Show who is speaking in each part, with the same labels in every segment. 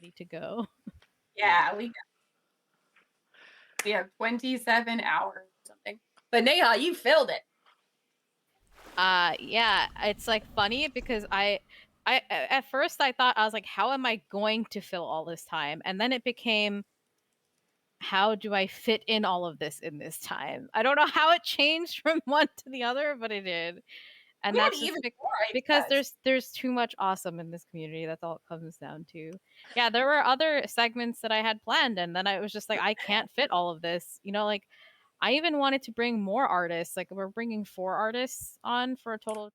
Speaker 1: ready to go.
Speaker 2: Yeah, we have 27 hours or something. But Neha, you filled it.
Speaker 1: Yeah, it's like funny because at first I thought I was like, how am I going to fill all this time? And then it became, how do I fit in all of this in this time? I don't know how it changed from one to the other, but it did. And
Speaker 2: We had
Speaker 1: that's just
Speaker 2: even more
Speaker 1: because
Speaker 2: ideas.
Speaker 1: there's too much awesome in this community. That's all it comes down to. Yeah, there were other segments that I had planned, and then I was just like, I can't fit all of this. Like I even wanted to bring more artists. Like we're bringing 4 artists on for a total.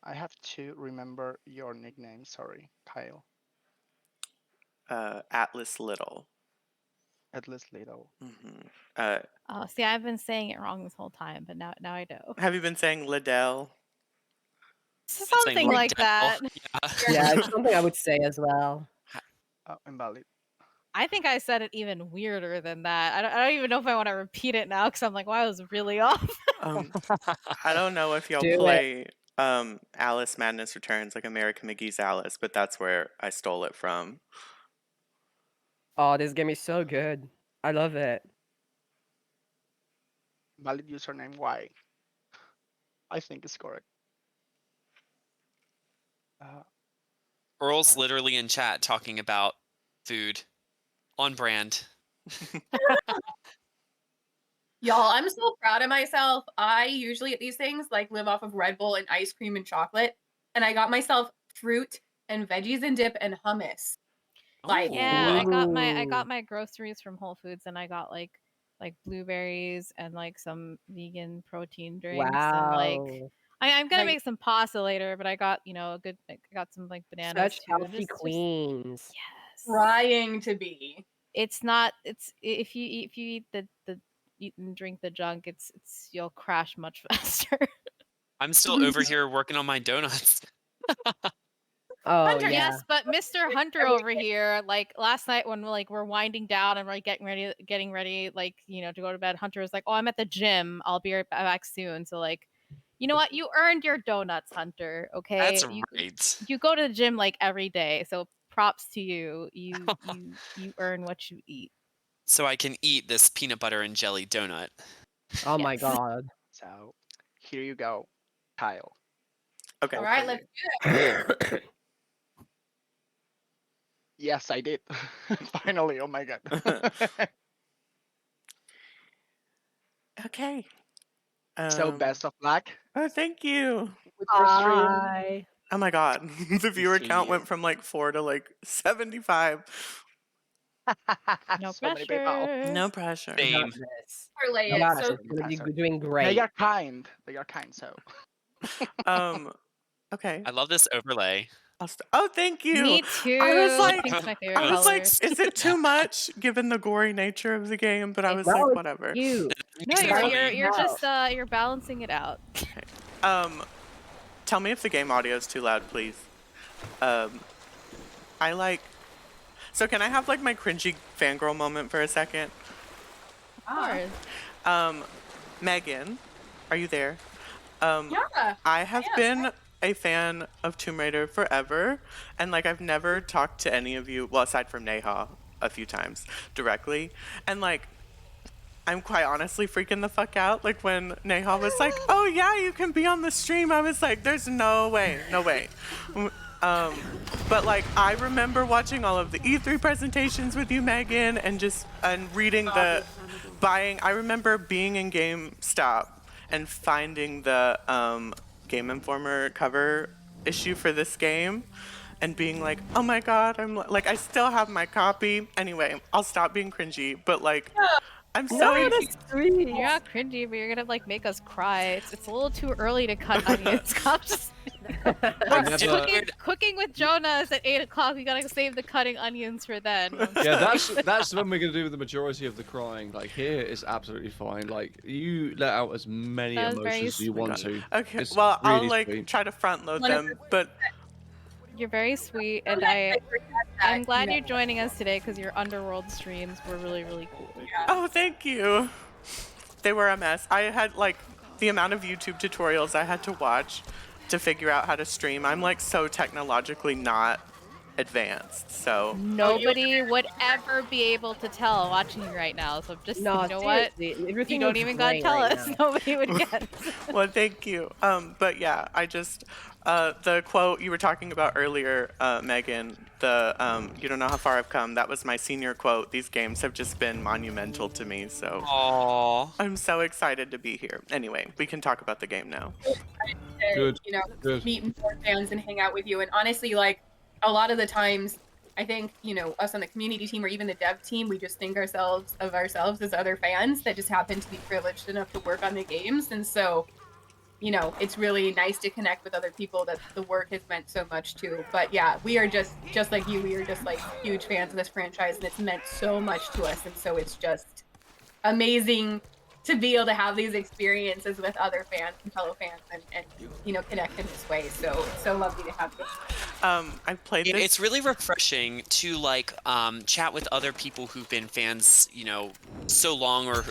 Speaker 3: I have to remember your nickname. Sorry, Kyle.
Speaker 4: Atlas Little.
Speaker 3: Atlas Little.
Speaker 1: Oh, see, I've been saying it wrong this whole time, but now I know.
Speaker 4: Have you been saying Liddell?
Speaker 1: Something like that.
Speaker 5: Yeah, it's something I would say as well.
Speaker 3: Invalid.
Speaker 1: I think I said it even weirder than that. I don't even know if I want to repeat it now because I'm like, wow, I was really off.
Speaker 4: I don't know if y'all
Speaker 5: Do it.
Speaker 4: play Alice Madness Returns, like American McGee's Alice, but that's where I stole it from.
Speaker 5: Oh, this game is so good. I love it.
Speaker 3: Valid username Y. I think it's correct.
Speaker 6: Earl's literally in chat talking about food. On brand.
Speaker 2: Y'all, I'm so proud of myself. I usually at these things like live off of Red Bull and ice cream and chocolate. And I got myself fruit and veggies and dip and hummus. Like,
Speaker 1: yeah, I
Speaker 5: Ooh.
Speaker 1: got my groceries from Whole Foods and I got like blueberries and like some vegan protein drinks and like
Speaker 5: Wow.
Speaker 1: I'm gonna
Speaker 2: Like-
Speaker 1: make some pasta later, but I got a good I got some like bananas
Speaker 5: Such
Speaker 1: too.
Speaker 5: healthy queens.
Speaker 1: Yes.
Speaker 2: trying to be.
Speaker 1: It's not. It's if you eat the eat and drink the junk, it's you'll crash much faster.
Speaker 6: I'm still over here working on my donuts.
Speaker 5: Oh
Speaker 2: Hunter,
Speaker 5: yeah.
Speaker 1: Yes, but Mr. Hunter over here, like last night when we're winding down and we're like getting ready, like to go to bed. Hunter was like, "Oh, I'm at the gym. I'll be right back soon." So like, You know what? You earned your donuts, Hunter. Okay.
Speaker 6: That's
Speaker 1: you,
Speaker 6: right.
Speaker 1: you go to the gym like every day, so props to you. You earn what you eat.
Speaker 6: So I can eat this peanut butter and jelly donut.
Speaker 5: Oh my
Speaker 1: Yes.
Speaker 5: god.
Speaker 3: So here you go, Kyle.
Speaker 4: Okay.
Speaker 2: All
Speaker 3: Go
Speaker 2: right,
Speaker 3: for
Speaker 2: let's
Speaker 3: you.
Speaker 2: do it.
Speaker 3: Yes, I did. Finally, oh my god.
Speaker 4: Okay.
Speaker 3: So best of luck
Speaker 4: Oh, thank you.
Speaker 3: with your stream.
Speaker 5: Bye.
Speaker 4: Oh my god. The viewer
Speaker 3: see
Speaker 4: count
Speaker 3: you.
Speaker 4: went from like 4 to like 75.
Speaker 1: No
Speaker 3: So many people.
Speaker 1: pressure.
Speaker 4: No pressure.
Speaker 5: You got
Speaker 6: Same.
Speaker 5: this.
Speaker 2: Parlay
Speaker 5: You
Speaker 2: it.
Speaker 5: got
Speaker 2: So
Speaker 5: this. You're gonna be
Speaker 3: Impressive.
Speaker 5: doing
Speaker 3: They
Speaker 5: great.
Speaker 3: are kind. They are kind. So
Speaker 4: Okay.
Speaker 6: I love this overlay.
Speaker 4: Oh, thank you.
Speaker 1: Me too.
Speaker 4: I was like,
Speaker 1: Pink's my favorite
Speaker 4: I was like,
Speaker 1: color.
Speaker 4: is it too much given the gory nature of the game? But I was
Speaker 5: No,
Speaker 4: like,
Speaker 5: it's
Speaker 4: whatever.
Speaker 5: cute.
Speaker 1: No,
Speaker 6: Makes
Speaker 1: you're
Speaker 6: sense.
Speaker 1: you're you're
Speaker 5: Wow.
Speaker 1: just you're balancing it out.
Speaker 4: Tell me if the game audio is too loud, please. I like. So can I have like my cringy fangirl moment for a second?
Speaker 1: Of course.
Speaker 4: Megan, are you there?
Speaker 2: yeah.
Speaker 4: I have
Speaker 2: Yeah.
Speaker 4: been a fan of Tomb Raider forever, and like I've never talked to any of you, well, aside from Neha a few times directly, and like I'm quite honestly freaking the fuck out. Like when Neha was like, "Oh yeah, you can be on the stream," I was like, "There's no way, no way." But like I remember watching all of the E3 presentations with you, Megan, and reading the buying. I remember being in GameStop and finding the Game Informer cover issue for this game and being like, oh my god, I'm like, I still have my copy. Anyway, I'll stop being cringy, but like, I'm so
Speaker 5: No, that's sweet.
Speaker 1: You're not cringy, but you're gonna like make us cry. It's a little too early to cut onions. I'm just cooking with Jonas at 8 o'clock. We gotta save the cutting onions for then.
Speaker 7: Yeah, that's when we're gonna do the majority of the crying. Like here is absolutely fine. Like you let out as many
Speaker 1: That was very
Speaker 7: emotions as you
Speaker 1: sweet.
Speaker 7: want to.
Speaker 4: Okay,
Speaker 7: It's
Speaker 4: well, I'll
Speaker 7: really
Speaker 4: like
Speaker 7: sweet.
Speaker 4: try to front load
Speaker 2: 100%.
Speaker 4: them, but
Speaker 1: You're very sweet, and I'm glad you're joining us today because your Underworld streams were really, really cool.
Speaker 4: oh, thank you. They were a mess. I had like the amount of YouTube tutorials I had to watch to figure out how to stream. I'm like so technologically not advanced, so
Speaker 1: Nobody would ever be able to tell watching you right now. So just
Speaker 5: No,
Speaker 1: you know what?
Speaker 5: seriously,
Speaker 1: You
Speaker 5: everything
Speaker 1: don't
Speaker 5: looks
Speaker 1: even gotta
Speaker 5: great
Speaker 1: tell
Speaker 5: right
Speaker 1: us.
Speaker 5: now.
Speaker 1: Nobody would guess.
Speaker 4: well, thank you. But yeah, I just the quote you were talking about earlier, Megan. The you don't know how far I've come. That was my senior quote. These games have just been monumental to me. So
Speaker 6: Aww.
Speaker 4: I'm so excited to be here. Anyway, we can talk about the game now.
Speaker 7: Good.
Speaker 2: You know,
Speaker 7: Good.
Speaker 2: meet more fans and hang out with you. And honestly, like a lot of the times, I think, you know, us on the community team or even the dev team, we just think of ourselves as other fans that just happen to be privileged enough to work on the games. And so, you know, it's really nice to connect with other people that the work has meant so much to. But yeah, we are just like you, we are just like huge fans of this franchise and it's meant so much to us. And so it's just amazing to be able to have these experiences with other fans and fellow fans and you know, connect in this way. So lovely to have this.
Speaker 4: I played this.
Speaker 6: It's really refreshing to like chat with other people who've been fans, you know, so long, or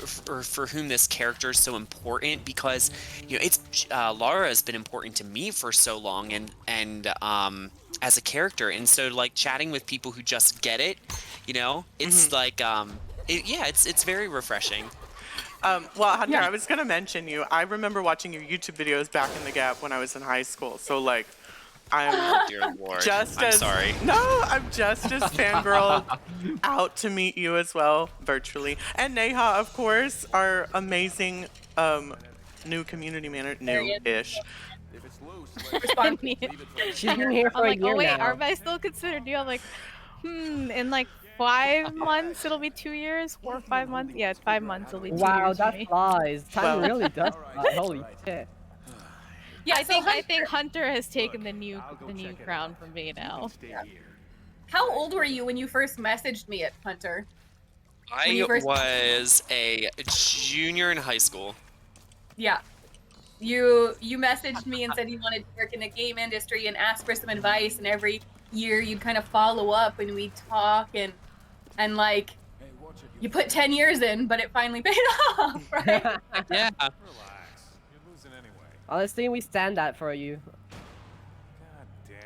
Speaker 6: for whom this character is so important, because you know it's Lara has been important to me for so long, and as a character, and so like chatting with people who just get it, you know, it's like it's very refreshing.
Speaker 4: Well, Hunter, I was gonna mention you. I remember watching your YouTube videos back in the Gap when I was in high school. So like, I'm
Speaker 6: Dear Lord,
Speaker 4: just
Speaker 6: I'm
Speaker 4: as
Speaker 6: sorry.
Speaker 4: No, I'm just as fangirl out to meet you as well virtually, and Neha, of course, our amazing new community manager, new-ish.
Speaker 1: I mean,
Speaker 5: She's been here
Speaker 1: I'm
Speaker 5: for
Speaker 1: like,
Speaker 5: a year
Speaker 1: oh wait,
Speaker 5: now.
Speaker 1: are I still considered you? I'm like, in like 5 months it'll be 2 years, 4 or 5 months. Yeah, it's 5 months. It'll be 2
Speaker 5: Wow,
Speaker 1: years for
Speaker 5: that
Speaker 1: me.
Speaker 5: flies. Time
Speaker 4: Well-
Speaker 5: really does fly. Holy shit.
Speaker 2: Yeah,
Speaker 1: I think Hunter has taken the new crown from me now.
Speaker 2: How old were you when you first messaged me at Hunter? When
Speaker 6: I
Speaker 2: you first-
Speaker 6: was a junior in high school.
Speaker 2: Yeah. You messaged me and said you wanted to work in the game industry and ask for some advice, and every year you'd kind of follow up and we'd talk and like you put 10 years in, but it finally paid off, right?
Speaker 6: Yeah.
Speaker 5: Honestly, we stand that for you.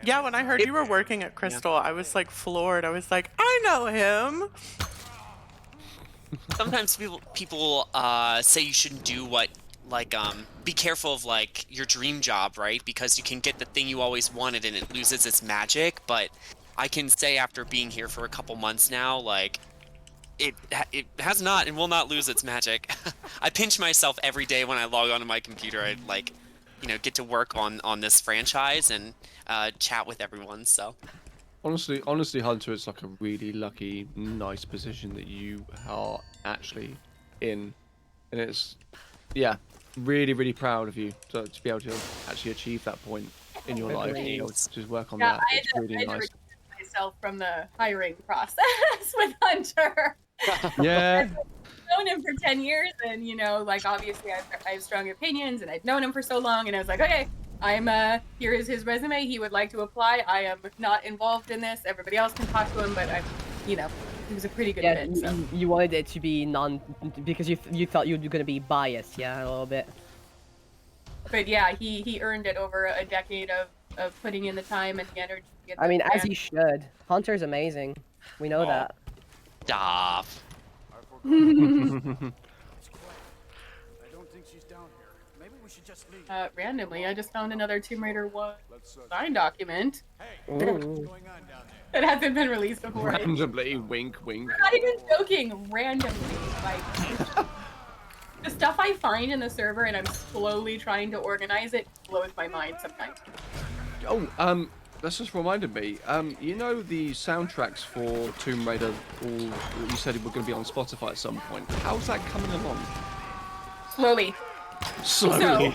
Speaker 4: Yeah, when I heard you were working at Crystal, I was like floored. I was like, I know him.
Speaker 6: Sometimes people say you shouldn't do what, like, be careful of like your dream job, right? Because you can get the thing you always wanted and it loses its magic. But I can say after being here for a couple months now, like, it has not and will not lose its magic. I pinch myself every day when I log onto my computer. I like, get to work on this franchise and chat with everyone. So
Speaker 7: Honestly, Hunter, it's like a really lucky, nice position that you are actually in, and it's, yeah, really, really proud of you to be able to actually achieve that point in your life. And be able to just work on
Speaker 2: Yeah,
Speaker 7: that.
Speaker 2: I
Speaker 7: It's
Speaker 2: had
Speaker 7: really
Speaker 2: to
Speaker 7: nice.
Speaker 2: recuse myself from the hiring process with Hunter.
Speaker 7: Yeah.
Speaker 2: I've known him for 10 years, and like obviously I have strong opinions, and I've known him for so long, and I was like, okay, here is his resume. He would like to apply. I am not involved in this. Everybody else can talk to him, but he was a pretty good
Speaker 5: Yeah,
Speaker 2: fit. So.
Speaker 5: you wanted it to be because you thought you were gonna be biased, yeah, a little bit.
Speaker 2: But yeah, he earned it over a decade of putting in the time and the energy. And
Speaker 5: I mean, as
Speaker 2: the
Speaker 5: he should. Hunter's amazing. We know that.
Speaker 6: stop.
Speaker 2: randomly, I just found another Tomb Raider 1 sign document
Speaker 5: Ooh.
Speaker 2: that hasn't been released before.
Speaker 7: Randomly, wink, wink.
Speaker 2: I'm not even joking. Randomly, like the stuff I find in the server, and I'm slowly trying to organize it, blows my mind sometimes.
Speaker 7: Oh, that's just reminded me. You know the soundtracks for Tomb Raider, you said were going to be on Spotify at some point. How's that coming along?
Speaker 2: Slowly.
Speaker 7: Slowly.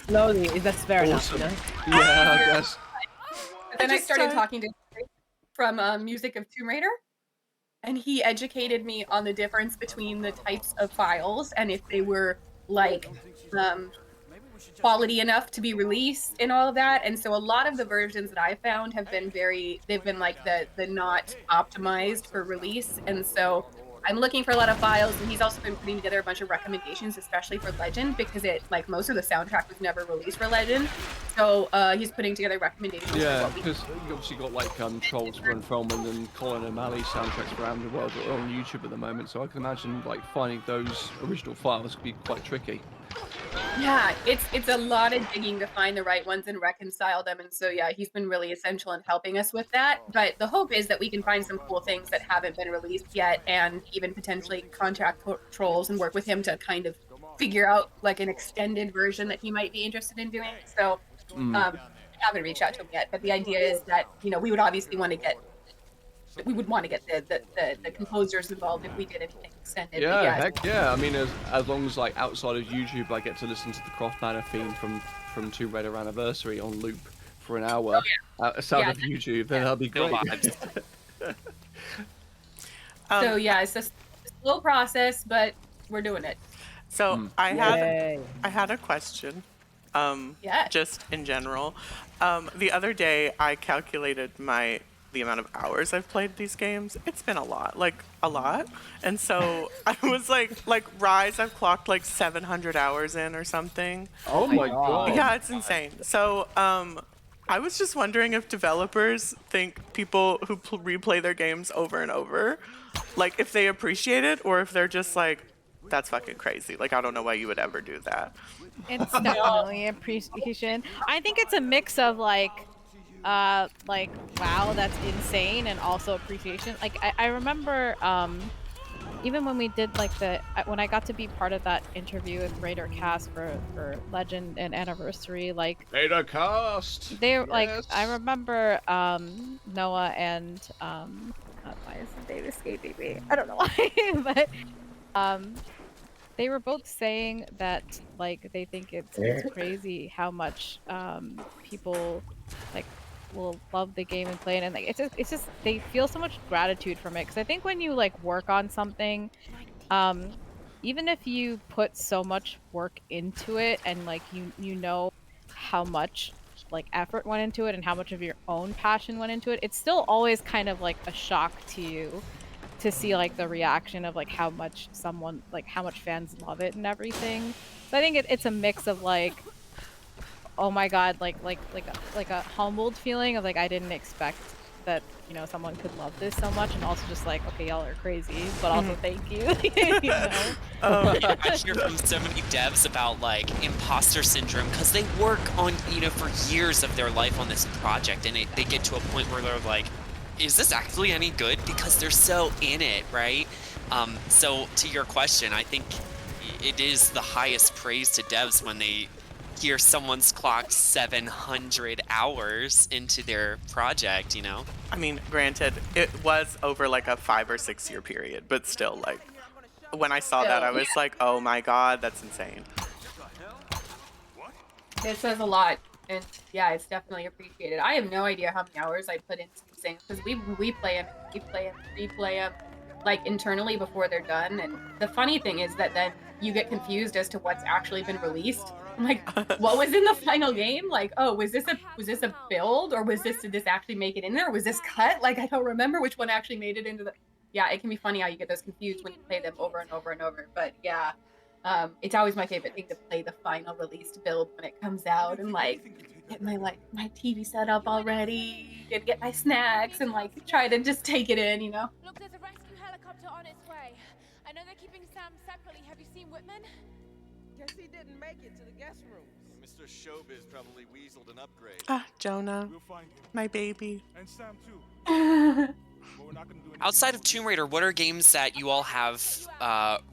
Speaker 5: Slowly, that's fair enough, you know?
Speaker 7: Yeah, I guess.
Speaker 2: But then I
Speaker 4: just
Speaker 2: started
Speaker 4: tried-
Speaker 2: talking to from Music of Tomb Raider, and he educated me on the difference between the types of files and if they were like quality enough to be released and all of that. And so a lot of the versions that I found have been they've been like the not optimized for release. And so I'm looking for a lot of files, and he's also been putting together a bunch of recommendations, especially for Legend, because like most of the soundtrack was never released for Legend. So he's putting together recommendations for
Speaker 7: Yeah,
Speaker 2: what we
Speaker 7: because you obviously got like Trolls, Ron Feldman, and Colin O'Malley soundtracks around the world that are on YouTube at the moment. So I can imagine like finding those original files could be quite tricky.
Speaker 2: Yeah, it's a lot of digging to find the right ones and reconcile them. And so yeah, he's been really essential in helping us with that. But the hope is that we can find some cool things that haven't been released yet, and even potentially contact Trolls and work with him to kind of figure out like an extended version that he might be interested in doing. So I haven't reached out to him yet, but the idea is that we would obviously want to get the composers involved if we did anything extended.
Speaker 7: Yeah,
Speaker 2: But
Speaker 7: heck yeah. I mean, as long as like outside of YouTube, I get to listen to the Croft Manor theme from Tomb Raider Anniversary on loop for an hour outside
Speaker 2: Yeah,
Speaker 7: of YouTube, then that'll be
Speaker 6: No
Speaker 7: great.
Speaker 6: vibes.
Speaker 2: so yeah, it's just a slow process, but we're doing it.
Speaker 4: So I
Speaker 5: Yay.
Speaker 4: had a question.
Speaker 2: Yeah.
Speaker 4: Just in general. The other day I calculated the amount of hours I've played these games. It's been a lot. And so I was like Rise, I've clocked like 700 hours in or something.
Speaker 7: Oh my god.
Speaker 4: Yeah, it's insane. So I was just wondering if developers think people who replay their games over and over, like if they appreciate it, or if they're just like, that's fucking crazy. Like, I don't know why you would ever do that.
Speaker 1: It's definitely appreciation. I think it's a mix of like wow, that's insane, and also appreciation. Like I remember even when we did like when I got to be part of that interview with Raider Cast for Legend and Anniversary, like
Speaker 7: Raider Cast.
Speaker 1: they like
Speaker 7: Yes.
Speaker 1: I remember Noah and why is the name escaping me? I don't know why, but they were both saying that like they think it's crazy how much people like will love the game and play it, and like it's just they feel so much gratitude from it, because I think when you like work on something, even if you put so much work into it and like you know how much like effort went into it and how much of your own passion went into it, it's still always kind of like a shock to you to see like the reaction of like how much fans love it and everything. So I think it's a mix of like oh my god, like a humbled feeling of like I didn't expect that, you know, someone could love this so much, and also just like, okay, y'all are crazy, but also thank you. You know?
Speaker 6: I hear from so many devs about like imposter syndrome because they work on, you know, for years of their life on this project, and they get to a point where they're like, is this actually any good? Because they're so in it, right? So to your question, I think it is the highest praise to devs when they hear someone's clocked 700 hours into their project, you know?
Speaker 4: I mean, granted, it was over like a 5 or 6 year period, but still, like, when I saw that, I was like, oh my god, that's insane.
Speaker 2: It says a lot, and yeah, it's definitely appreciated. I have no idea how many hours I put into these things because we play them, replay them, like internally before they're done. And the funny thing is that then you get confused as to what's actually been released. I'm like, what was in the final game? Like, oh, was this a build, or did this actually make it in there? Or was this cut? Like, I don't remember which one actually made it into the. Yeah, it can be funny how you get those confused when you play them over and over and over. But yeah. It's always my favorite thing to play the final released build when it comes out, and like get my TV set up already, and get my snacks, and like try to just take it in, you know.
Speaker 8: Look, there's a rescue helicopter on its way. I know they're keeping Sam separately. Have you seen Whitman?
Speaker 9: Guess he didn't make it to the guest rooms.
Speaker 10: Mr. Showbiz probably weaseled an upgrade.
Speaker 4: Ah, Jonah,
Speaker 11: We'll find him.
Speaker 4: my baby.
Speaker 11: And Sam too. But we're not gonna do anything.
Speaker 6: Outside of Tomb Raider, what are games that you all have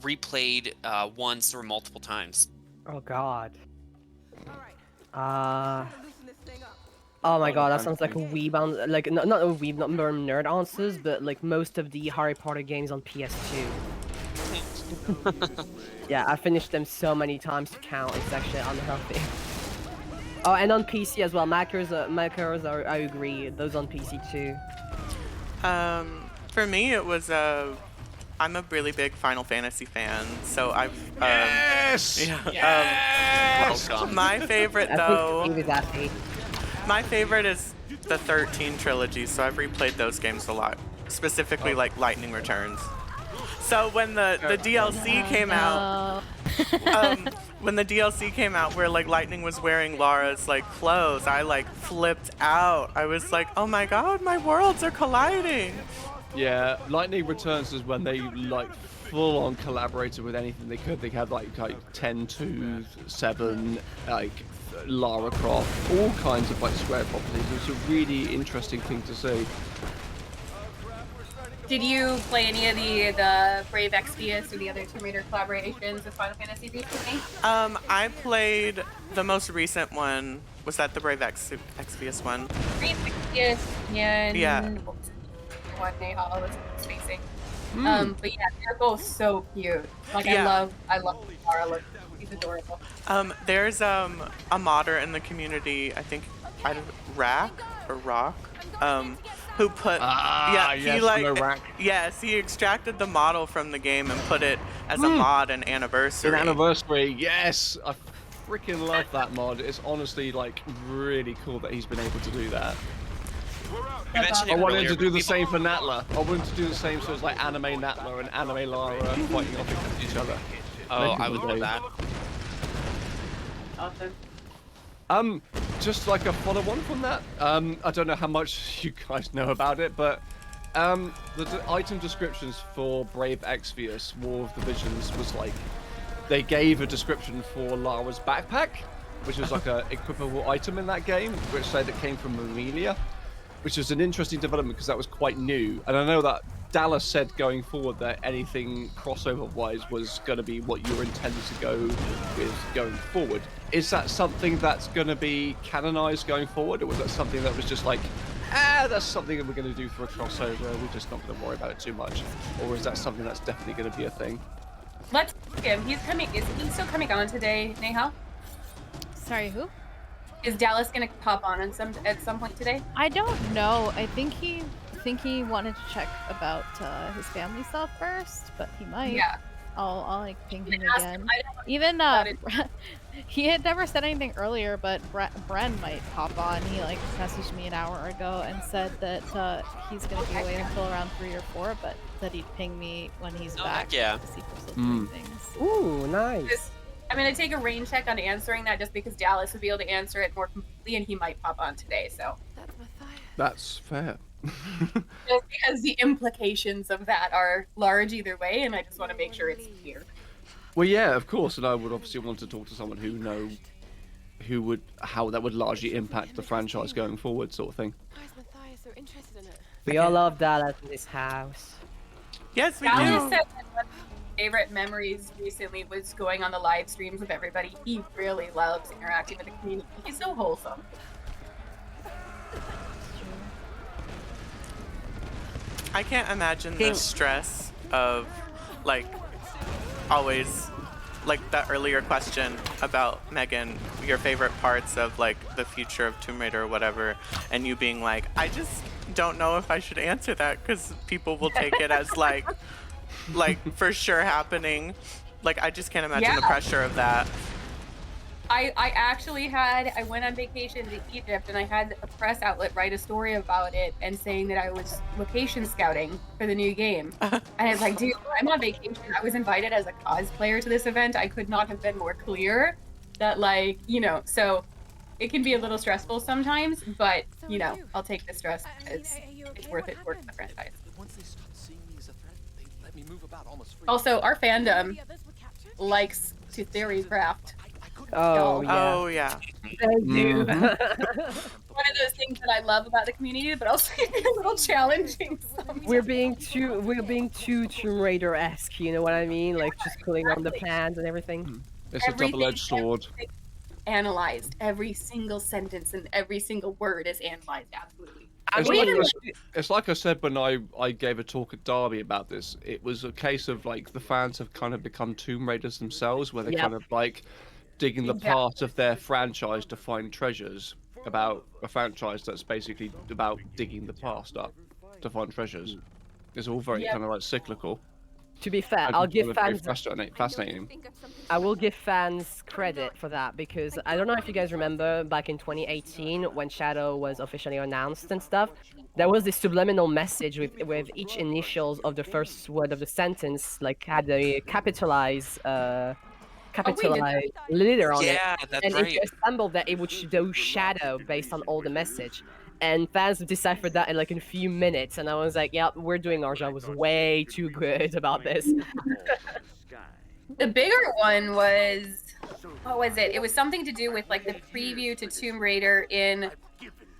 Speaker 6: replayed once or multiple times?
Speaker 5: Oh god.
Speaker 9: Alright. Loosen this thing up.
Speaker 5: Oh my god, that sounds like a weeb like not a weeb, not more nerd answers, but like most of the Harry Potter games on PS2. Yeah, I finished them so many times to count. It's actually unhealthy. Oh, and on PC as well. Makers, I agree. Those on PC too.
Speaker 4: For me, it was I'm a really big Final Fantasy fan, so I've
Speaker 7: Yes!
Speaker 6: Welcome.
Speaker 4: my favorite
Speaker 5: I
Speaker 4: though.
Speaker 5: think Steve is happy.
Speaker 4: My favorite is the 13 trilogy, so I've replayed those games a lot. Specifically, like Lightning Returns. So when the DLC came out, when the DLC came out where like Lightning was wearing Lara's like clothes, I like flipped out. I was like, oh my god, my worlds are colliding.
Speaker 7: Yeah, Lightning Returns is when they like full on collaborated with anything they could. They had like 10 to 7, like Lara Croft, all kinds of like Square properties. It's a really interesting thing to see.
Speaker 2: Did you play any of the Brave Exvius or the other Tomb Raider collaborations with Final Fantasy recently?
Speaker 4: I played the most recent one. Was that the Brave Exvius one?
Speaker 2: Brave Exvius and
Speaker 4: Yeah.
Speaker 2: One Neha was spacing. But yeah, they're both so cute. Like
Speaker 4: Yeah.
Speaker 2: I love Lara. Look, she's adorable.
Speaker 4: There's a modder in the community, I think Rock, who put he extracted the model from the game and put it as a mod and anniversary.
Speaker 7: An anniversary, yes! I freaking love that mod. It's honestly like really cool that he's been able to do that.
Speaker 6: You mentioned
Speaker 7: I
Speaker 6: it
Speaker 7: wanted
Speaker 6: earlier,
Speaker 7: to do the
Speaker 6: we've
Speaker 7: same
Speaker 6: all-
Speaker 7: for Natla. I wanted to do the same so it's like anime Natla and anime Lara fighting off against each other.
Speaker 6: Oh, I would love that.
Speaker 2: Awesome.
Speaker 7: Just like a follow-on from that. I don't know how much you guys know about it, but the item descriptions for Brave Exvius, War of the Visions, was like they gave a description for Lara's backpack, which was like a equipable item in that game, which said it came from Amelia, which was an interesting development because that was quite new. And I know that Dallas said going forward that anything crossover-wise was going to be what you were intended to go with going forward. Is that something that's going to be canonized going forward, or was that something that was just like, that's something that we're going to do for a crossover, we're just not going to worry about it too much? Or is that something that's definitely going to be a thing?
Speaker 2: Let's ask him. He's coming. Is he still coming on today, Neha?
Speaker 1: Sorry, who?
Speaker 2: Is Dallas gonna pop on at some point today?
Speaker 1: I don't know. I think he wanted to check about his family stuff first, but he might.
Speaker 2: Yeah.
Speaker 1: I'll like ping him
Speaker 2: Ask
Speaker 1: again.
Speaker 2: him. I don't know
Speaker 1: Even
Speaker 2: about it.
Speaker 1: he had never said anything earlier, but Bren might pop on. He like messaged me an hour ago and said that he's gonna be away until around 3 or 4, but that he'd ping me when he's
Speaker 6: Oh,
Speaker 1: back.
Speaker 6: heck yeah.
Speaker 1: To see if we're still doing things.
Speaker 5: Ooh, nice.
Speaker 2: I'm gonna take a rain check on answering that just because Dallas would be able to answer it more completely, and he might pop on today. So
Speaker 7: That's fair.
Speaker 2: just because the implications of that are large either way, and I just want to make sure it's clear.
Speaker 7: Well, yeah, of course, and I would obviously want to talk to someone how that would largely impact the franchise going forward, sort of thing.
Speaker 8: Why is Matthias so interested in it?
Speaker 5: We all love Dallas in this house.
Speaker 4: Yes, we
Speaker 2: Dallas
Speaker 4: do.
Speaker 2: said that one of his favorite memories recently was going on the live streams with everybody. He really loves interacting with the community. He's so wholesome.
Speaker 4: I can't imagine the stress of, like, always, like that earlier question about Megan, your favorite parts of like the future of Tomb Raider or whatever, and you being like, I just don't know if I should answer that because people will take it as like for sure happening. Like, I just can't imagine the pressure of that.
Speaker 2: I went on vacation to Egypt, and I had a press outlet write a story about it and saying that I was location scouting for the new game. And it's like, dude, I'm on vacation. I was invited as a cosplayer to this event. I could not have been more clear that, like, you know, so it can be a little stressful sometimes, but, you know, I'll take the stress because it's worth it for the franchise.
Speaker 10: Once they stop seeing me as a threat, they let me move about almost free.
Speaker 2: Also, our fandom likes to theory craft.
Speaker 5: Oh, yeah.
Speaker 4: Oh, yeah.
Speaker 5: They do.
Speaker 2: One of those things that I love about the community, but also a little challenging sometimes.
Speaker 5: We're being too Tomb Raider-esque, you know what I mean? Like, just pulling on the plans and everything.
Speaker 7: It's a double-edged sword.
Speaker 2: Analyzed. Every single sentence and every single word is analyzed, absolutely.
Speaker 7: It's like I said when I gave a talk at Derby about this. It was a case of like the fans have kind of become Tomb Raiders themselves, where they're kind of like digging the part of their franchise to find treasures about a franchise that's basically about digging the past up to find treasures. It's all very kind of like cyclical.
Speaker 5: To be fair, I'll give fans
Speaker 7: fascinating.
Speaker 5: I will give fans credit for that because I don't know if you guys remember back in 2018 when Shadow was officially announced and stuff. There was this subliminal message with each initials of the first word of the sentence like had a capitalized letter on it.
Speaker 6: Yeah, that's
Speaker 5: and
Speaker 6: right.
Speaker 5: if you assembled that, it would show Shadow based on all the message. And fans deciphered that in like in a few minutes, and I was like, "Yep, we're doing our job. Was way too good about this."
Speaker 2: The bigger one was, what was it? It was something to do with like the preview to Tomb Raider in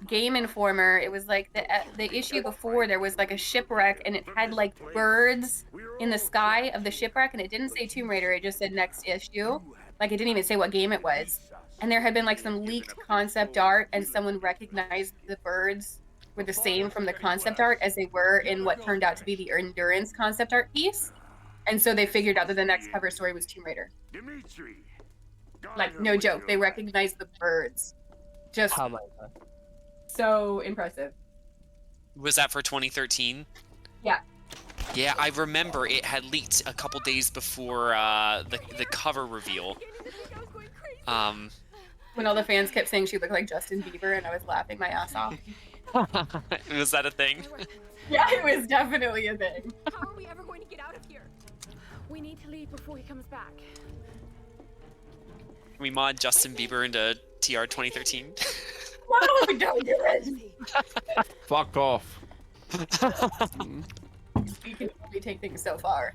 Speaker 2: Game Informer. It was like the issue before there was like a shipwreck, and it had like birds in the sky of the shipwreck, and it didn't say Tomb Raider. It just said next issue. Like it didn't even say what game it was. And there had been like some leaked concept art, and someone recognized the birds were the same from the concept art as they were in what turned out to be the Endurance concept art piece. And so they figured out that the next cover story was Tomb Raider. Like, no joke, they recognized the birds. Just so impressive.
Speaker 6: Was that for 2013?
Speaker 2: Yeah.
Speaker 6: Yeah, I remember it had leaked a couple days before the cover reveal.
Speaker 2: When all the fans kept saying she looked like Justin Bieber, and I was laughing my ass off.
Speaker 6: Was that a thing?
Speaker 2: Yeah, it was definitely a thing.
Speaker 8: How are we ever going to get out of here? We need to leave before he comes back.
Speaker 6: Can we mod Justin Bieber into TR 2013?
Speaker 2: No, don't do it.
Speaker 7: Fuck off.
Speaker 2: We can only take things so far.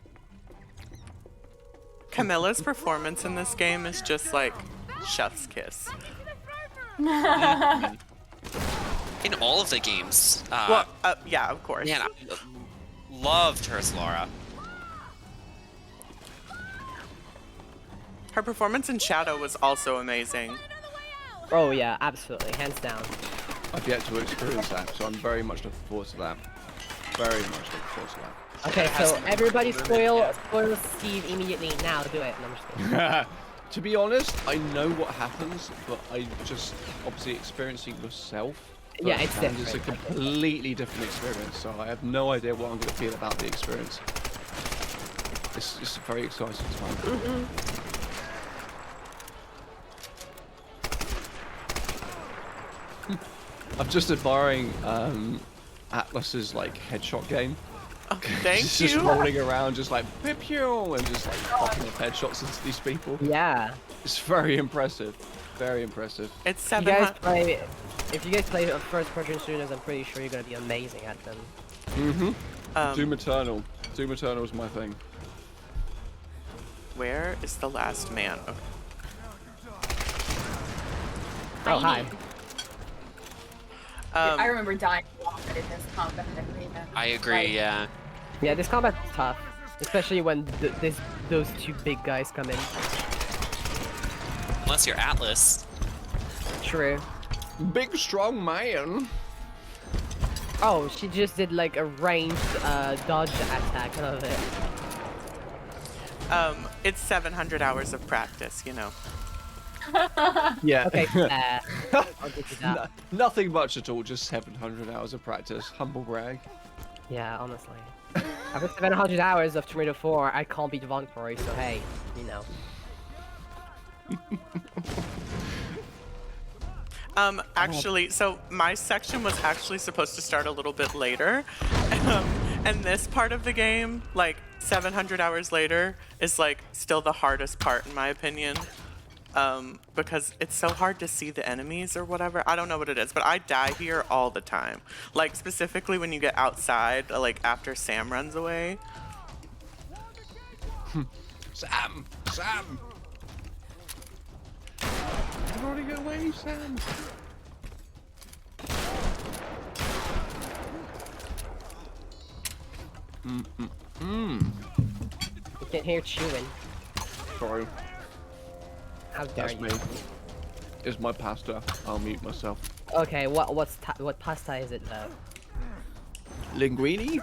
Speaker 4: Camilla's performance in this game is just like chef's kiss.
Speaker 6: In all of the games.
Speaker 4: Yeah, of course.
Speaker 6: Man, I loved her as Laura.
Speaker 4: Her performance in Shadow was also amazing.
Speaker 5: Oh yeah, absolutely, hands down.
Speaker 7: I've yet to experience that, so I'm very much looking forward to that. Very much looking forward to that.
Speaker 5: Okay, so everybody spoil Steve immediately now. Do it. No, I'm just kidding.
Speaker 7: To be honest, I know what happens, but I just obviously experiencing yourself.
Speaker 5: Yeah, it's
Speaker 7: firsthand
Speaker 5: different.
Speaker 7: is a completely different experience, so I have no idea what I'm going to feel about the experience. It's just a very exciting time. I'm just admiring Atlas's like headshot game.
Speaker 4: Oh, thank
Speaker 7: She's
Speaker 4: you.
Speaker 7: just rolling around, just like pew pew, and just like popping up headshots into these people.
Speaker 5: Yeah.
Speaker 7: It's very impressive. Very impressive.
Speaker 4: It's
Speaker 5: If you guys
Speaker 4: 700.
Speaker 5: play, if you guys play first-person shooters, I'm pretty sure you're gonna be amazing at them.
Speaker 7: Doom Eternal. Doom Eternal is my thing.
Speaker 4: Where is the last man? Okay.
Speaker 5: Oh, hi.
Speaker 2: I remember dying a lot in this combat arena.
Speaker 6: I agree.
Speaker 2: Like,
Speaker 6: Yeah.
Speaker 5: Yeah, this combat's tough, especially when those two big guys come in.
Speaker 6: Unless you're Atlas.
Speaker 5: True.
Speaker 7: Big strong man.
Speaker 5: Oh, she just did like a ranged dodge attack out of it.
Speaker 4: It's 700 hours of practice, you know.
Speaker 7: Yeah.
Speaker 5: Okay, I'll give you that.
Speaker 7: Nothing much at all. Just 700 hours of practice. Humble brag.
Speaker 5: Yeah, honestly. After 700 hours of Tomb Raider 4, I can't beat Von Croy, so hey, you know.
Speaker 4: Actually, so my section was actually supposed to start a little bit later. And this part of the game, like 700 hours later, is like still the hardest part in my opinion. Because it's so hard to see the enemies or whatever. I don't know what it is, but I die here all the time. Like specifically when you get outside, like after Sam runs away.
Speaker 7: Sam! Sam! You're running away, Sam!
Speaker 5: You can hear chewing.
Speaker 7: Sorry.
Speaker 5: How dare
Speaker 7: That's
Speaker 5: you?
Speaker 7: me. It's my pasta. I'll mute myself.
Speaker 5: Okay, what pasta is it though?
Speaker 7: Linguine?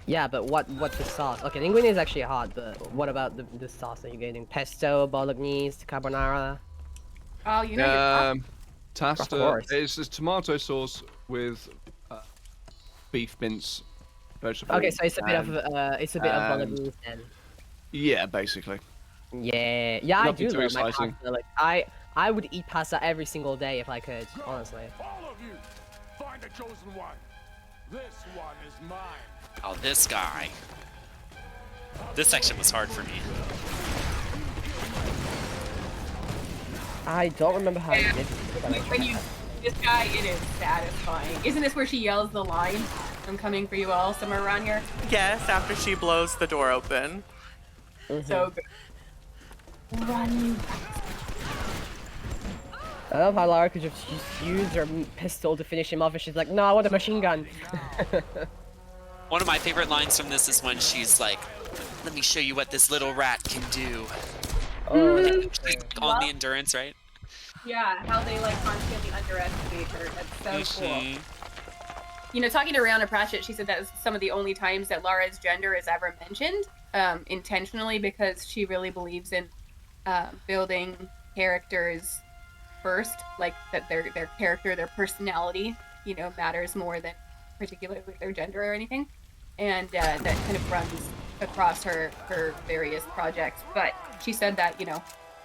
Speaker 5: Yeah, but what's the sauce? Okay, linguine is actually hot, but what about the sauce that you're getting? Pesto, bolognese, carbonara?
Speaker 2: Oh, you know.
Speaker 5: Of
Speaker 7: Tasta.
Speaker 5: course.
Speaker 7: It's tomato sauce with beef mince, vegetable.
Speaker 5: Okay, so it's a bit of
Speaker 7: and-
Speaker 5: bolognese then.
Speaker 7: Yeah, basically.
Speaker 5: Yeah, yeah, I
Speaker 7: Nothing
Speaker 5: do
Speaker 7: too
Speaker 5: love my
Speaker 7: exciting.
Speaker 5: pasta. Like I would eat pasta every single day if I could, honestly.
Speaker 11: All of you, find the chosen one. This one is mine.
Speaker 6: Oh, this guy. This section was hard for me.
Speaker 5: I don't remember how I did it.
Speaker 2: When you this guy, it is satisfying. Isn't this where she yells the line? I'm coming for you all, somewhere around here.
Speaker 4: Yes, after she blows the door open.
Speaker 2: So good. Run, you.
Speaker 5: I love how Lara could just use her pistol to finish him off, and she's like, "No, I want a machine gun."
Speaker 6: One of my favorite lines from this is when she's like, "Let me show you what this little rat can do."
Speaker 5: Oh,
Speaker 6: She's on the endurance, right?
Speaker 2: Yeah, how they like constantly underestimate her. That's so cool.
Speaker 6: Mhm.
Speaker 2: You know, talking to Rihanna Pratchett, she said that was some of the only times that Lara's gender is ever mentioned, intentionally, because she really believes in building characters first, like that their character, their personality, you know, matters more than particularly their gender or anything, and that kind of runs across her various projects. But she said that, you know,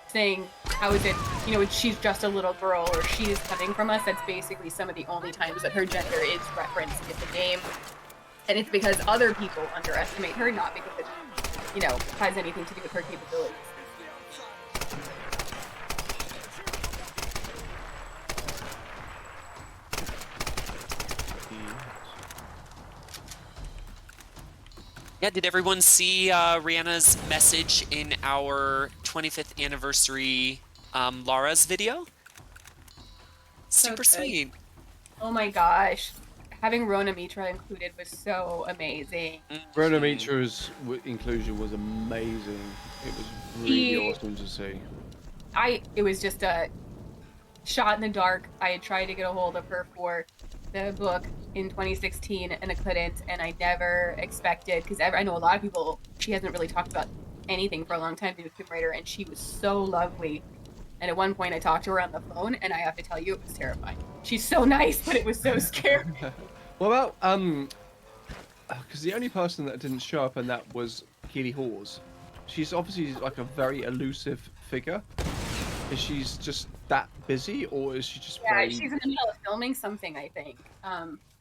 Speaker 2: saying how is it, you know, she's just a little girl or she's coming from us, that's basically some of the only times that her gender is referenced in the game, and it's because other people underestimate her, not because it, you know, has anything to do with her capabilities.
Speaker 6: Yeah, did everyone see Rihanna's message in our 25th anniversary Lara's video? Super
Speaker 2: good.
Speaker 6: sweet.
Speaker 2: Oh my gosh. Having Rona Mitra included was so amazing.
Speaker 7: Rona Mitra's inclusion was amazing. It was really awesome to see.
Speaker 2: It was just a shot in the dark. I had tried to get a hold of her for the book in 2016 and I couldn't, and I never expected, because I know a lot of people, she hasn't really talked about anything for a long time to do with Tomb Raider, and she was so lovely. And at one point I talked to her on the phone, and I have to tell you, it was terrifying. She's so nice, but it was so scary.
Speaker 7: What about because the only person that didn't show up and that was Keely Hawes. She's obviously like a very elusive figure. Is she's just that busy, or is she just
Speaker 2: Yeah,
Speaker 7: very...
Speaker 2: she's in the middle of filming something, I think.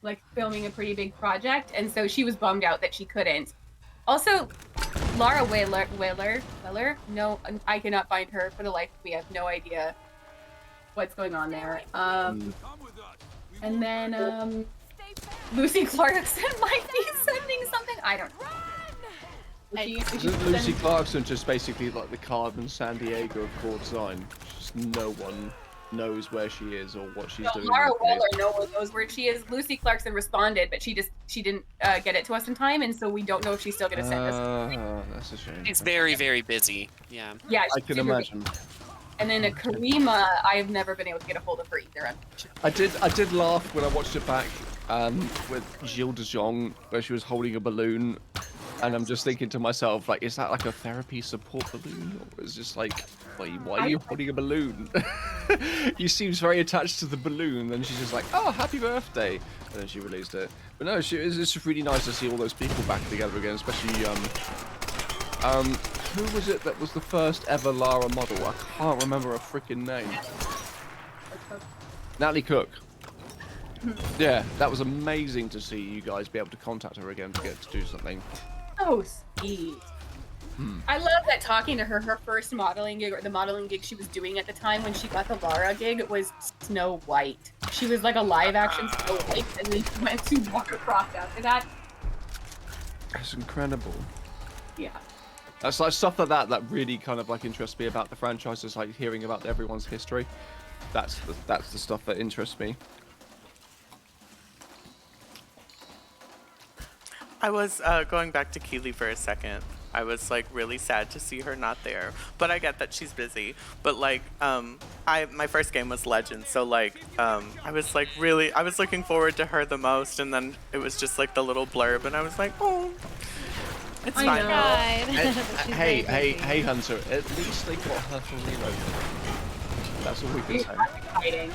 Speaker 2: like filming a pretty big project, and so she was bummed out that she couldn't. Also, Laura Weller? No, I cannot find her for the life of me. I have no idea what's going on there. And then Lucy Clarkson might be sending something. I don't know.
Speaker 7: Isn't Lucy Clarkson just basically like the Carmen San Diego of core design? Just no one knows where she is or what she's doing.
Speaker 2: Laura Weller, no one knows where she is. Lucy Clarkson responded, but she didn't get it to us in time, and so we don't know if she's still gonna send us.
Speaker 7: That's a shame.
Speaker 6: She's very, very busy. Yeah.
Speaker 2: Yeah,
Speaker 7: I can imagine.
Speaker 2: And then a Karima, I've never been able to get a hold of her either.
Speaker 7: I did laugh when I watched it back with Gilles de Jong, where she was holding a balloon, and I'm just thinking to myself, like, is that like a therapy support balloon, or is just like, why are you holding a balloon? You seems very attached to the balloon, and she's just like, oh, happy birthday, and then she released it. But no, it's just really nice to see all those people back together again, especially who was it that was the first ever Lara model? I can't remember her freaking name. Natalie Cook. Yeah, that was amazing to see you guys be able to contact her again to get to do something.
Speaker 2: Oh, sweet. I love that talking to her, her first modeling gig, or the modeling gig she was doing at the time when she got the Lara gig, was Snow White. She was like a live action Snow White, and then she went to Watercroft after that.
Speaker 7: That's incredible.
Speaker 2: Yeah.
Speaker 7: That's like stuff like that really kind of like interests me about the franchise, is like hearing about everyone's history. That's the stuff that interests me.
Speaker 4: I was going back to Keely for a second. I was like really sad to see her not there, but I get that she's busy. But like, my first game was Legends, so like, I was looking forward to her the most, and then it was just like the little blurb, and I was like, oh, it's
Speaker 2: I
Speaker 4: fine.
Speaker 2: know.
Speaker 7: Hey, Hunter, at least they got her for reload. That's all we can say.
Speaker 2: That's exciting.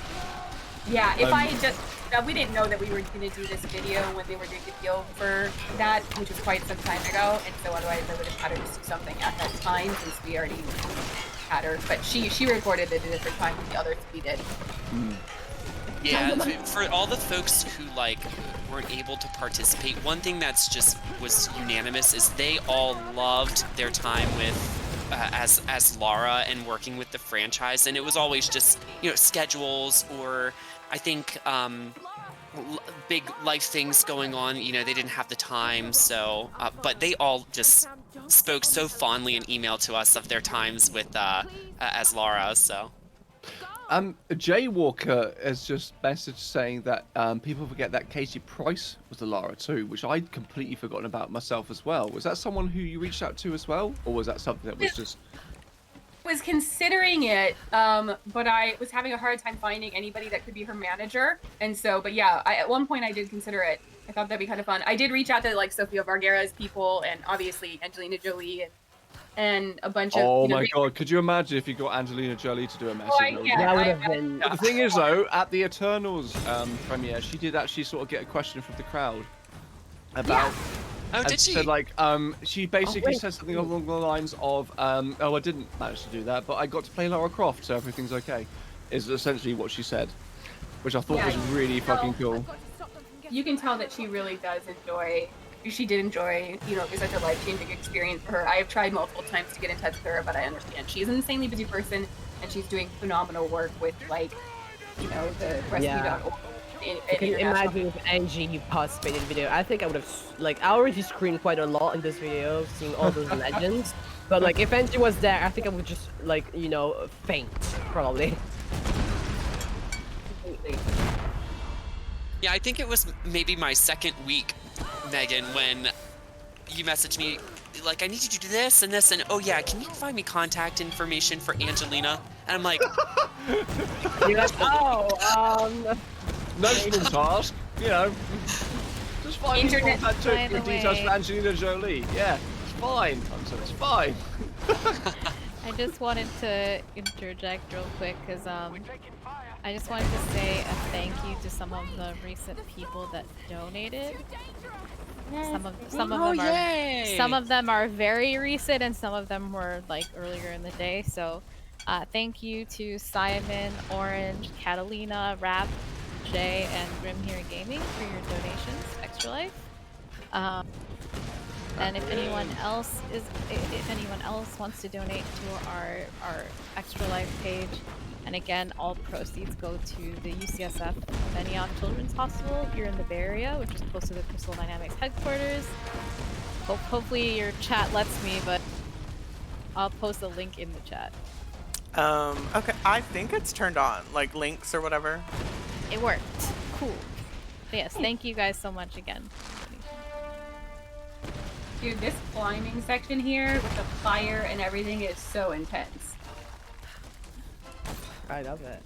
Speaker 2: Yeah, if I had just, we didn't know that we were going to do this video when they were doing the deal for that, which was quite some time ago, and so otherwise I would have had her just do something at that time, since we already had her. But she recorded it at a different time than the others we did.
Speaker 6: Yeah, for all the folks who like weren't able to participate, one thing that's just was unanimous is they all loved their time with as Lara and working with the franchise, and it was always just, you know, schedules, or I think big life things going on, you know, they didn't have the time, so but they all just spoke so fondly and emailed to us of their times with as Lara. So
Speaker 7: Jay Walker has just messaged saying that people forget that Casey Price was the Lara too, which I'd completely forgotten about myself as well. Was that someone who you reached out to as well, or was that something that was just...
Speaker 2: Was considering it, but I was having a hard time finding anybody that could be her manager, and so, but yeah, at one point I did consider it. I thought that'd be kind of fun. I did reach out to like Sofia Vergara's people, and obviously Angelina Jolie, and a bunch of...
Speaker 7: Oh my god, could you imagine if you got Angelina Jolie to do a message?
Speaker 5: That would have been...
Speaker 7: But the thing is though, at the Eternals premiere, she did actually sort of get a question from the crowd about...
Speaker 6: Oh, did she?
Speaker 7: Said, like, she basically said something along the lines of, oh, I didn't manage to do that, but I got to play Lara Croft, so everything's okay, is essentially what she said, which I thought was really fucking cool.
Speaker 2: You can tell that she really does enjoy, she did enjoy, you know, it was such a life-changing experience for her. I have tried multiple times to get in touch with her, but I understand she's an insanely busy person, and she's doing phenomenal work with, like, you know, the rescue.org.
Speaker 5: I can imagine if Angie participated in the video. I think I would have, like, I already screamed quite a lot in this video, seeing all those legends. But, like, if Angie was there, I think I would just, like, you know, faint, probably.
Speaker 6: Yeah, I think it was maybe my second week, Megan, when you messaged me, like, I need you to do this and this, and oh yeah, can you find me contact information for Angelina? And I'm like...
Speaker 5: You're like, oh,
Speaker 7: no small task, you know. Just find me contact details for Angelina Jolie. Yeah, it's fine. I'm saying it's fine.
Speaker 1: I just wanted to interject real quick, because I just wanted to say a thank you to some of the recent people that donated. Some of them are very recent, and some of them were like earlier in the day. So thank you to Simon, Orange, Catalina, Rap, Jay and Grim here Gaming for your donations, Extra Life. And if anyone else wants to donate to our Extra Life page, and again, all proceeds go to the UCSF Benioff Children's Hospital here in the Bay Area, which is close to the Crystal Dynamics headquarters. Hopefully your chat lets me, but I'll post a link in the chat.
Speaker 4: Okay, I think it's turned on, like links or whatever.
Speaker 1: It worked. Cool. But yes, thank you guys so much again.
Speaker 2: Dude, this climbing section here with the fire and everything is so intense.
Speaker 5: I love it.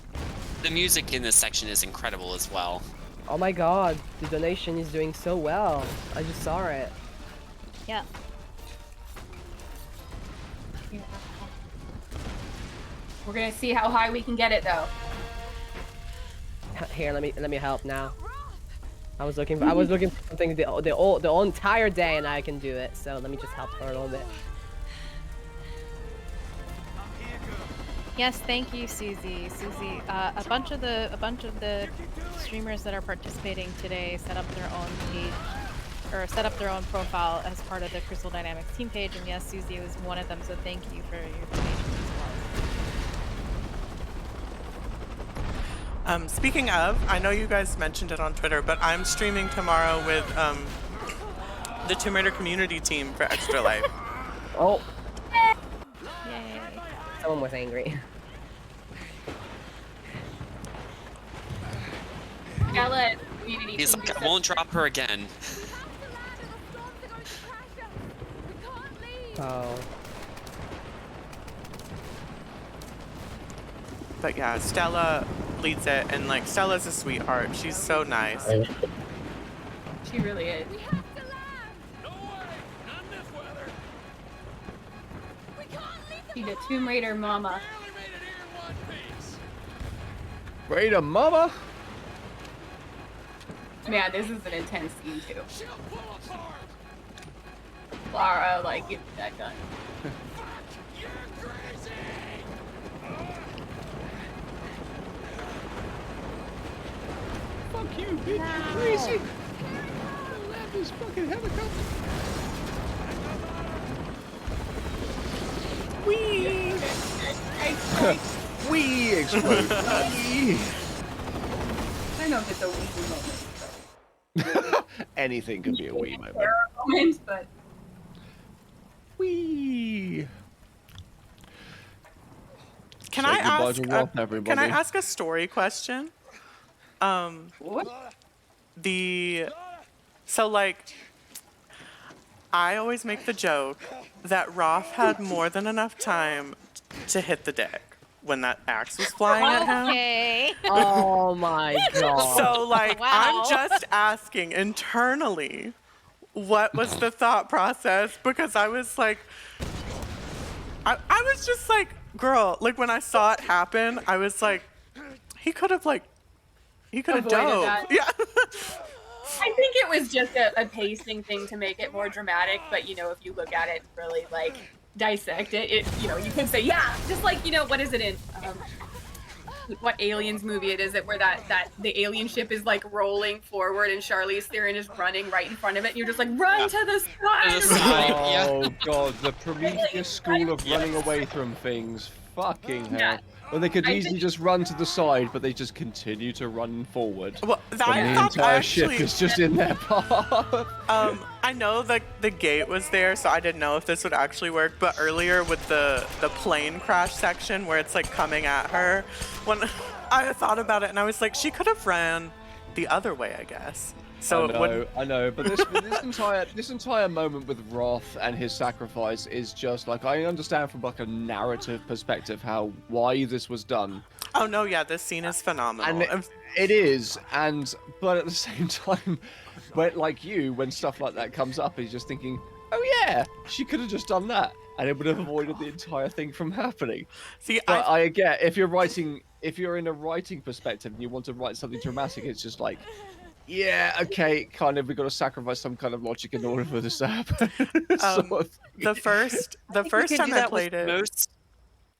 Speaker 6: The music in this section is incredible as well.
Speaker 5: Oh my god, the donation is doing so well. I just saw it.
Speaker 1: Yeah.
Speaker 2: We're gonna see how high we can get it though.
Speaker 5: Here, let me help now. I was looking for something the whole entire day, and I can do it. So let me just help her a little bit.
Speaker 1: Yes, thank you, Susie. Susie, a bunch of the streamers that are participating today set up their own page, or set up their own profile as part of the Crystal Dynamics team page, and yes, Susie was one of them. So thank you for your donations as well.
Speaker 4: Speaking of, I know you guys mentioned it on Twitter, but I'm streaming tomorrow with the Tomb Raider community team for Extra Life.
Speaker 5: Oh.
Speaker 1: Yay.
Speaker 5: Someone was angry.
Speaker 2: Ella, community
Speaker 6: He's
Speaker 2: team
Speaker 6: like, I won't drop her again.
Speaker 5: Oh.
Speaker 4: But yeah, Stella leads it, and like Stella's a sweetheart. She's so nice.
Speaker 2: She really is. She's a Tomb Raider mama.
Speaker 7: Raider mama.
Speaker 2: Man, this is an intense scene too. Lara, like, give me that gun.
Speaker 7: Fuck you, bitch! You crazy! Left this fucking helicopter. Wee! Wee explode! Wee!
Speaker 2: I know it's a wee moment.
Speaker 7: Anything could be a wee moment.
Speaker 2: Moment, but
Speaker 7: Wee!
Speaker 4: Can
Speaker 7: Say
Speaker 4: I
Speaker 7: goodbye
Speaker 4: ask?
Speaker 7: to Roth, everybody.
Speaker 4: Can I ask a story question?
Speaker 2: what?
Speaker 4: So like, I always make the joke that Roth had more than enough time to hit the deck when that axe was flying at him.
Speaker 1: Okay.
Speaker 5: Oh my god.
Speaker 4: So like,
Speaker 1: Wow.
Speaker 4: I'm just asking internally, what was the thought process? Because I was like, I was just like, girl, like when I saw it happen, I was like, he could have dove.
Speaker 2: That.
Speaker 4: Yeah.
Speaker 2: I think it was just a pacing thing to make it more dramatic, but you know, if you look at it and really like dissect it, you know, you could say, yeah, just like, you know, what is it in what Aliens movie it is that where that the alien ship is like rolling forward and Charlize Theron is running right in front of it and you're just like, run to the side.
Speaker 7: Oh god, the Prometheus school of running away from things. Fucking hell.
Speaker 2: Yeah.
Speaker 7: Well, they could easily just run to the side, but they just continue to run forward.
Speaker 4: Well,
Speaker 7: And the entire ship is just in their path.
Speaker 4: I know that the gate was there, so I didn't know if this would actually work. But earlier with the plane crash section where it's like coming at her, when I thought about it and I was like, she could have ran the other way, I guess. So
Speaker 7: I know, but this entire moment with Roth and his sacrifice is just like, I understand from like a narrative perspective why this was done.
Speaker 4: Oh no, yeah, this scene is phenomenal.
Speaker 7: And it is, but at the same time, when stuff like that comes up, he's just thinking, oh yeah, she could have just done that, and it would have avoided the entire thing from happening.
Speaker 4: See,
Speaker 7: but I get if you're in a writing perspective and you want to write something dramatic, it's just like, yeah, okay, kind of, we've got to sacrifice some kind of logic in order for this to happen.
Speaker 4: The first time I played it.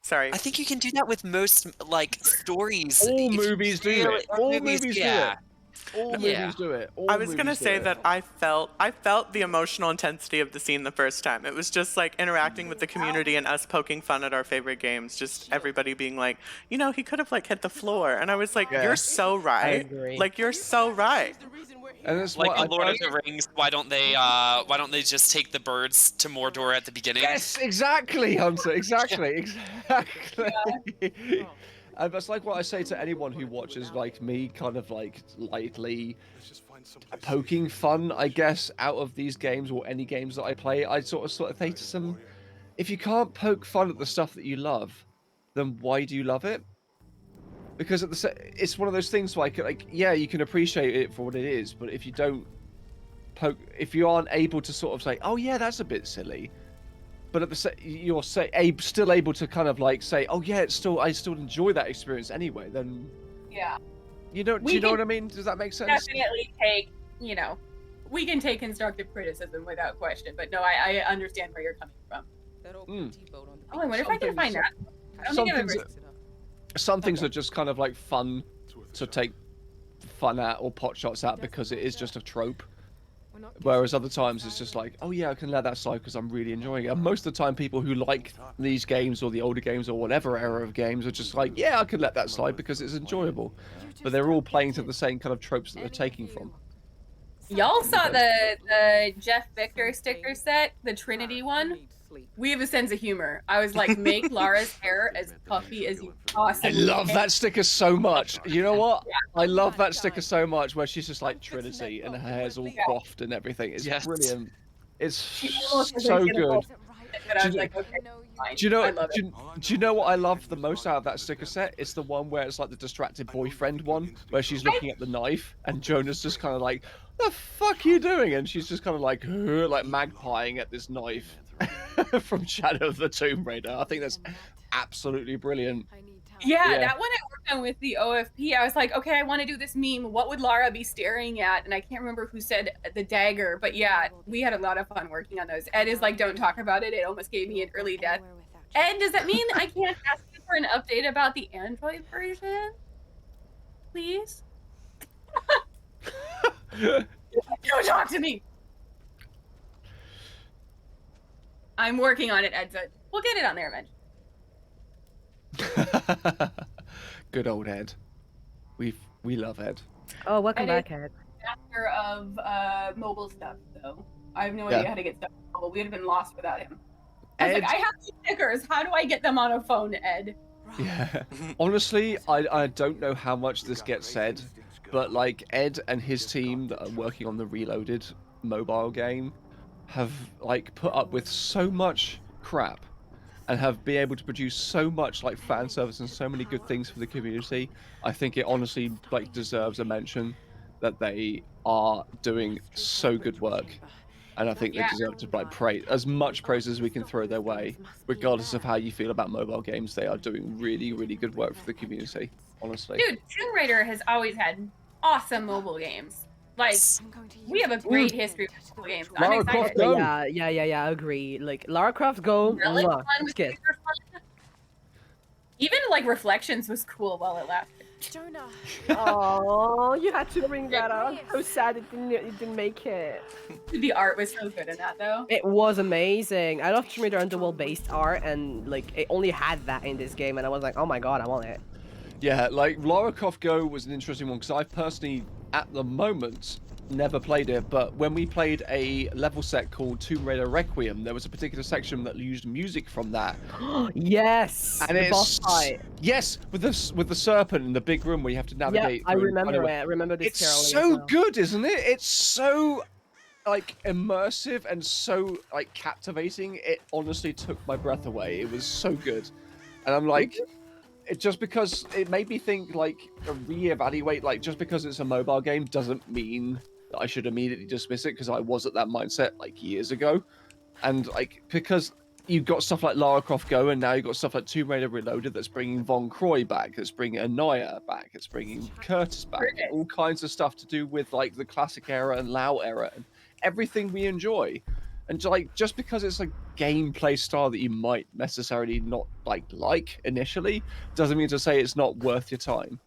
Speaker 4: Sorry.
Speaker 6: I think you can do that with most like stories.
Speaker 7: All
Speaker 6: If you
Speaker 7: movies do
Speaker 6: really-
Speaker 7: it. All movies do
Speaker 6: yeah.
Speaker 7: it. All
Speaker 6: Yeah.
Speaker 7: movies do it. All
Speaker 4: I was gonna
Speaker 7: movies do
Speaker 4: say
Speaker 7: it.
Speaker 4: that I felt the emotional intensity of the scene the first time. It was just like interacting with the community and us poking fun at our favorite games. Just everybody being like, you know, he could have like hit the floor, and I was like,
Speaker 7: Yeah.
Speaker 4: you're so right.
Speaker 5: agree.
Speaker 4: Like you're so right.
Speaker 7: And that's
Speaker 6: Like
Speaker 7: what
Speaker 6: in Lord of the Rings, why don't they just take the birds to Mordor at the beginning?
Speaker 7: Yes, exactly, Hunter. Exactly, exactly. And that's like what I say to anyone who watches like me, kind of like lightly poking fun, I guess, out of these games or any games that I play. I sort of say to them, if you can't poke fun at the stuff that you love, then why do you love it? Because it's one of those things like yeah, you can appreciate it for what it is, but if you don't if you aren't able to sort of say, oh yeah, that's a bit silly, but at the you're still able to kind of like say, oh yeah, I still enjoy that experience anyway, then
Speaker 2: Yeah.
Speaker 7: do you know what I mean? Does that make sense?
Speaker 2: Definitely take, we can take constructive criticism without question, but no, I understand where you're coming from.
Speaker 9: That old
Speaker 7: Mm.
Speaker 9: PT boat on the
Speaker 2: Oh, I wonder if I can find that. I don't think I've ever
Speaker 7: Some things are just kind of like fun to take fun at or pot shots at because it is just a trope. Whereas other times it's just like, oh yeah, I can let that slide because I'm really enjoying it. And most of the time, people who like these games or the older games or whatever era of games are just like, yeah, I can let that slide because it's enjoyable. But they're all playing to the same kind of tropes that they're taking from.
Speaker 2: Y'all saw the Jeff Victor sticker set, the Trinity one? We have a sense of humor. I was like, make Lara's hair as puffy as you
Speaker 7: I
Speaker 2: possibly
Speaker 7: love
Speaker 2: can.
Speaker 7: that sticker so much. You know what? I love that sticker so much where she's just like Trinity and her hair's all coiffed and everything. It's
Speaker 6: Yes.
Speaker 7: brilliant. It's
Speaker 2: She almost doesn't
Speaker 7: so
Speaker 2: get a
Speaker 7: good.
Speaker 2: little- But I was
Speaker 7: Do you-
Speaker 2: like, okay, fine.
Speaker 7: Do you know?
Speaker 2: I love it.
Speaker 7: Do you know what I love the most out of that sticker set? It's the one where it's like the distracted boyfriend one, where she's looking at the knife, and Jonah's just kind of like, "The fuck are you doing?" And she's just kind of like magpieing at this knife from Shadow of the Tomb Raider. I think that's absolutely brilliant.
Speaker 2: Yeah,
Speaker 7: Yeah.
Speaker 2: that one I worked on with the OFP. I was like, okay, I want to do this meme. What would Lara be staring at? And I can't remember who said the dagger, but yeah, we had a lot of fun working on those. Ed is like, don't talk about it. It almost gave me an early death. Ed, does that mean I can't ask you for an update about the Android version? Please? Don't talk to me! I'm working on it, Ed said. We'll get it on there eventually.
Speaker 7: Good old Ed. We love Ed.
Speaker 5: Oh, welcome
Speaker 2: Ed
Speaker 5: back,
Speaker 2: is
Speaker 5: Ed.
Speaker 2: master of mobile stuff, though. I have no
Speaker 7: Yeah.
Speaker 2: idea how to get stuff on mobile. We would have been lost without him. I was
Speaker 7: Ed,
Speaker 2: like, I have these stickers. How do I get them on a phone, Ed?
Speaker 7: yeah. Honestly, I don't know how much this gets said, but like Ed and his team that are working on the Reloaded mobile game have like put up with so much crap and have been able to produce so much like fan service and so many good things for the community. I think it honestly like deserves a mention that they are doing so good work. And I think they
Speaker 2: Yeah.
Speaker 7: deserve to like praise as much praise as we can throw their way, regardless of how you feel about mobile games. They are doing really, really good work for the community. Honestly,
Speaker 2: Dude, Tomb Raider has always had awesome mobile games. Like, we have a great history of mobile games. I'm
Speaker 7: Lara
Speaker 2: excited.
Speaker 7: Croft, go.
Speaker 5: Yeah, I agree. Like, Lara Croft Go,
Speaker 2: Relic
Speaker 5: mwah,
Speaker 2: one
Speaker 5: it's
Speaker 2: was
Speaker 5: good.
Speaker 2: super fun. Even like Reflections was cool while it lasted.
Speaker 8: Jonah.
Speaker 5: Oh, you had to bring that up. I'm so sad it didn't make it.
Speaker 2: The art was so good in that though.
Speaker 5: It was amazing. I love Tomb Raider Underworld-based art, and like it only had that in this game, and I was like, oh my god, I want it.
Speaker 7: yeah, like Lara Croft Go was an interesting one because I've personally, at the moment, never played it. But when we played a level set called Tomb Raider Requiem, there was a particular section that used music from that.
Speaker 5: Yes,
Speaker 7: And
Speaker 5: the boss
Speaker 7: it's
Speaker 5: fight.
Speaker 7: yes, with the serpent in the big room where you have to
Speaker 5: Yeah,
Speaker 7: navigate.
Speaker 5: I
Speaker 7: through
Speaker 5: remember
Speaker 7: kind of
Speaker 5: it. I remember this
Speaker 7: It's
Speaker 5: caroling as
Speaker 7: so
Speaker 5: well.
Speaker 7: good, isn't it? It's so like immersive and so like captivating. It honestly took my breath away. It was so good, and I'm like, it just because it made me think like reevaluate. Like just because it's a mobile game doesn't mean that I should immediately dismiss it because I was at that mindset like years ago, and like because you've got stuff like Lara Croft Go, and now you've got stuff like Tomb Raider Reloaded that's bringing Von Croy back, that's bringing Anaya back, it's bringing Curtis back, all kinds of stuff to do with like the classic era and Lao era and everything we enjoy. And like just because it's a gameplay style that you might necessarily not like initially, doesn't mean to say it's not worth your time.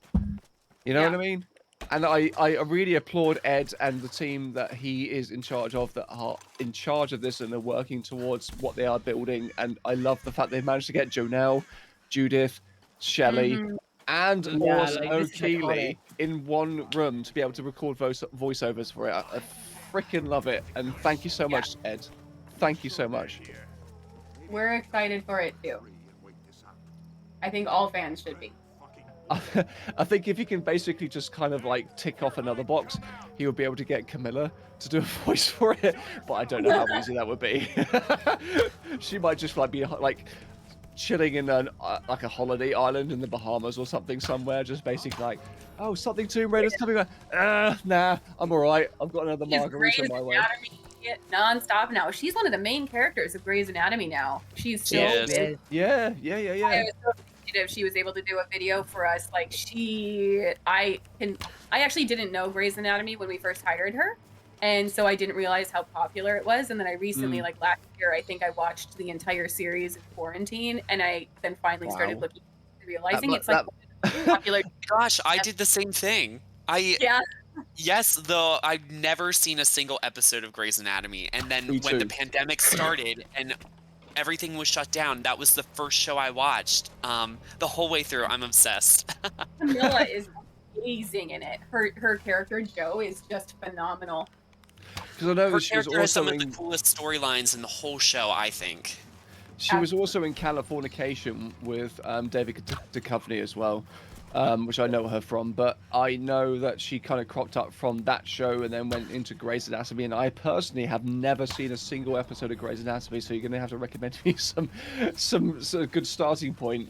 Speaker 7: You know what I mean? And I really applaud Ed and the team that he is in charge of, that are in charge of this and are working towards what they are building. And I love the fact they've managed to get Jonelle, Judith, Shelley, and Morse O'Keely in one room to be able to record voiceovers for it. I freaking love it. And thank you so much, Ed. Thank you so much.
Speaker 2: We're excited for it too. I think all fans should be.
Speaker 7: I think if you can basically just kind of like tick off another box, he would be able to get Camilla to do a voice for it. But I don't know how easy that would be. She might just like be like chilling in like a holiday island in the Bahamas or something somewhere, just basically like, oh, something Tomb Raider's coming on. Nah, I'm all right. I've got another margarita my way.
Speaker 2: Non-stop now. She's one of the main characters of Grey's Anatomy now. She's so big.
Speaker 7: Yeah.
Speaker 2: I was so appreciative she was able to do a video for us. Like I actually didn't know Grey's Anatomy when we first hired her, and so I didn't realize how popular it was. And then I recently, like last year, I think I watched the entire series in quarantine, and I then finally started looking, realizing it's like popular.
Speaker 6: Gosh, I did the same thing. Yes, though I've never seen a single episode of Grey's Anatomy, and then when the pandemic started and everything was shut down, that was the first show I watched. The whole way through, I'm obsessed.
Speaker 2: Camilla is amazing in it. Her character Jo is just phenomenal.
Speaker 7: Because I know
Speaker 6: Her
Speaker 7: that she was
Speaker 6: character has
Speaker 7: also
Speaker 6: some of the coolest storylines in the whole show, I think.
Speaker 7: She was also in Californication with David Duchovny as well. Which I know her from, but I know that she kind of cropped up from that show and then went into Grey's Anatomy, and I personally have never seen a single episode of Grey's Anatomy, so you're going to have to recommend me some good starting point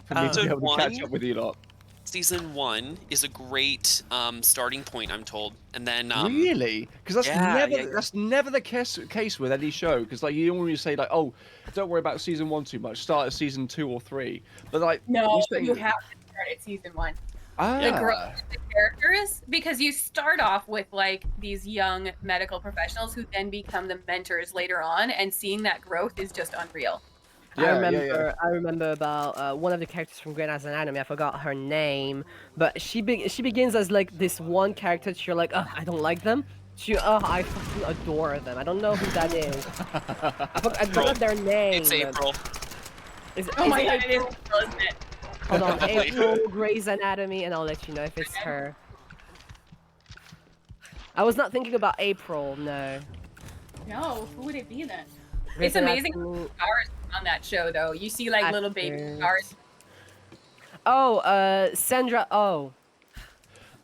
Speaker 7: for me to be able to catch up with you lot.
Speaker 6: Season 1 is a great starting point, I'm told, and then
Speaker 7: really, because that's never the case with any show. Because like you normally say like, oh, don't worry about season 1 too much, start at season 2 or 3, but like
Speaker 2: no, you have to start at season 1. The growth of the characters, because you start off with like these young medical professionals who then become the mentors later on, and seeing that growth is just unreal.
Speaker 5: I remember about one of the characters from Grey's Anatomy. I forgot her name, but she begins as like this one character that you're like, oh, I don't like them. I fucking adore them. I don't know who that is. I forgot their name.
Speaker 6: It's April.
Speaker 2: Oh my god, it is April, isn't it?
Speaker 5: Hold on, April, Grey's Anatomy, and I'll let you know if it's her. I was not thinking about April, no.
Speaker 2: No, who would it be then?
Speaker 5: Grey's
Speaker 2: It's amazing
Speaker 5: Anatomy.
Speaker 2: stars on that show, though. You see like little baby stars.
Speaker 5: Oh, Sandra Oh.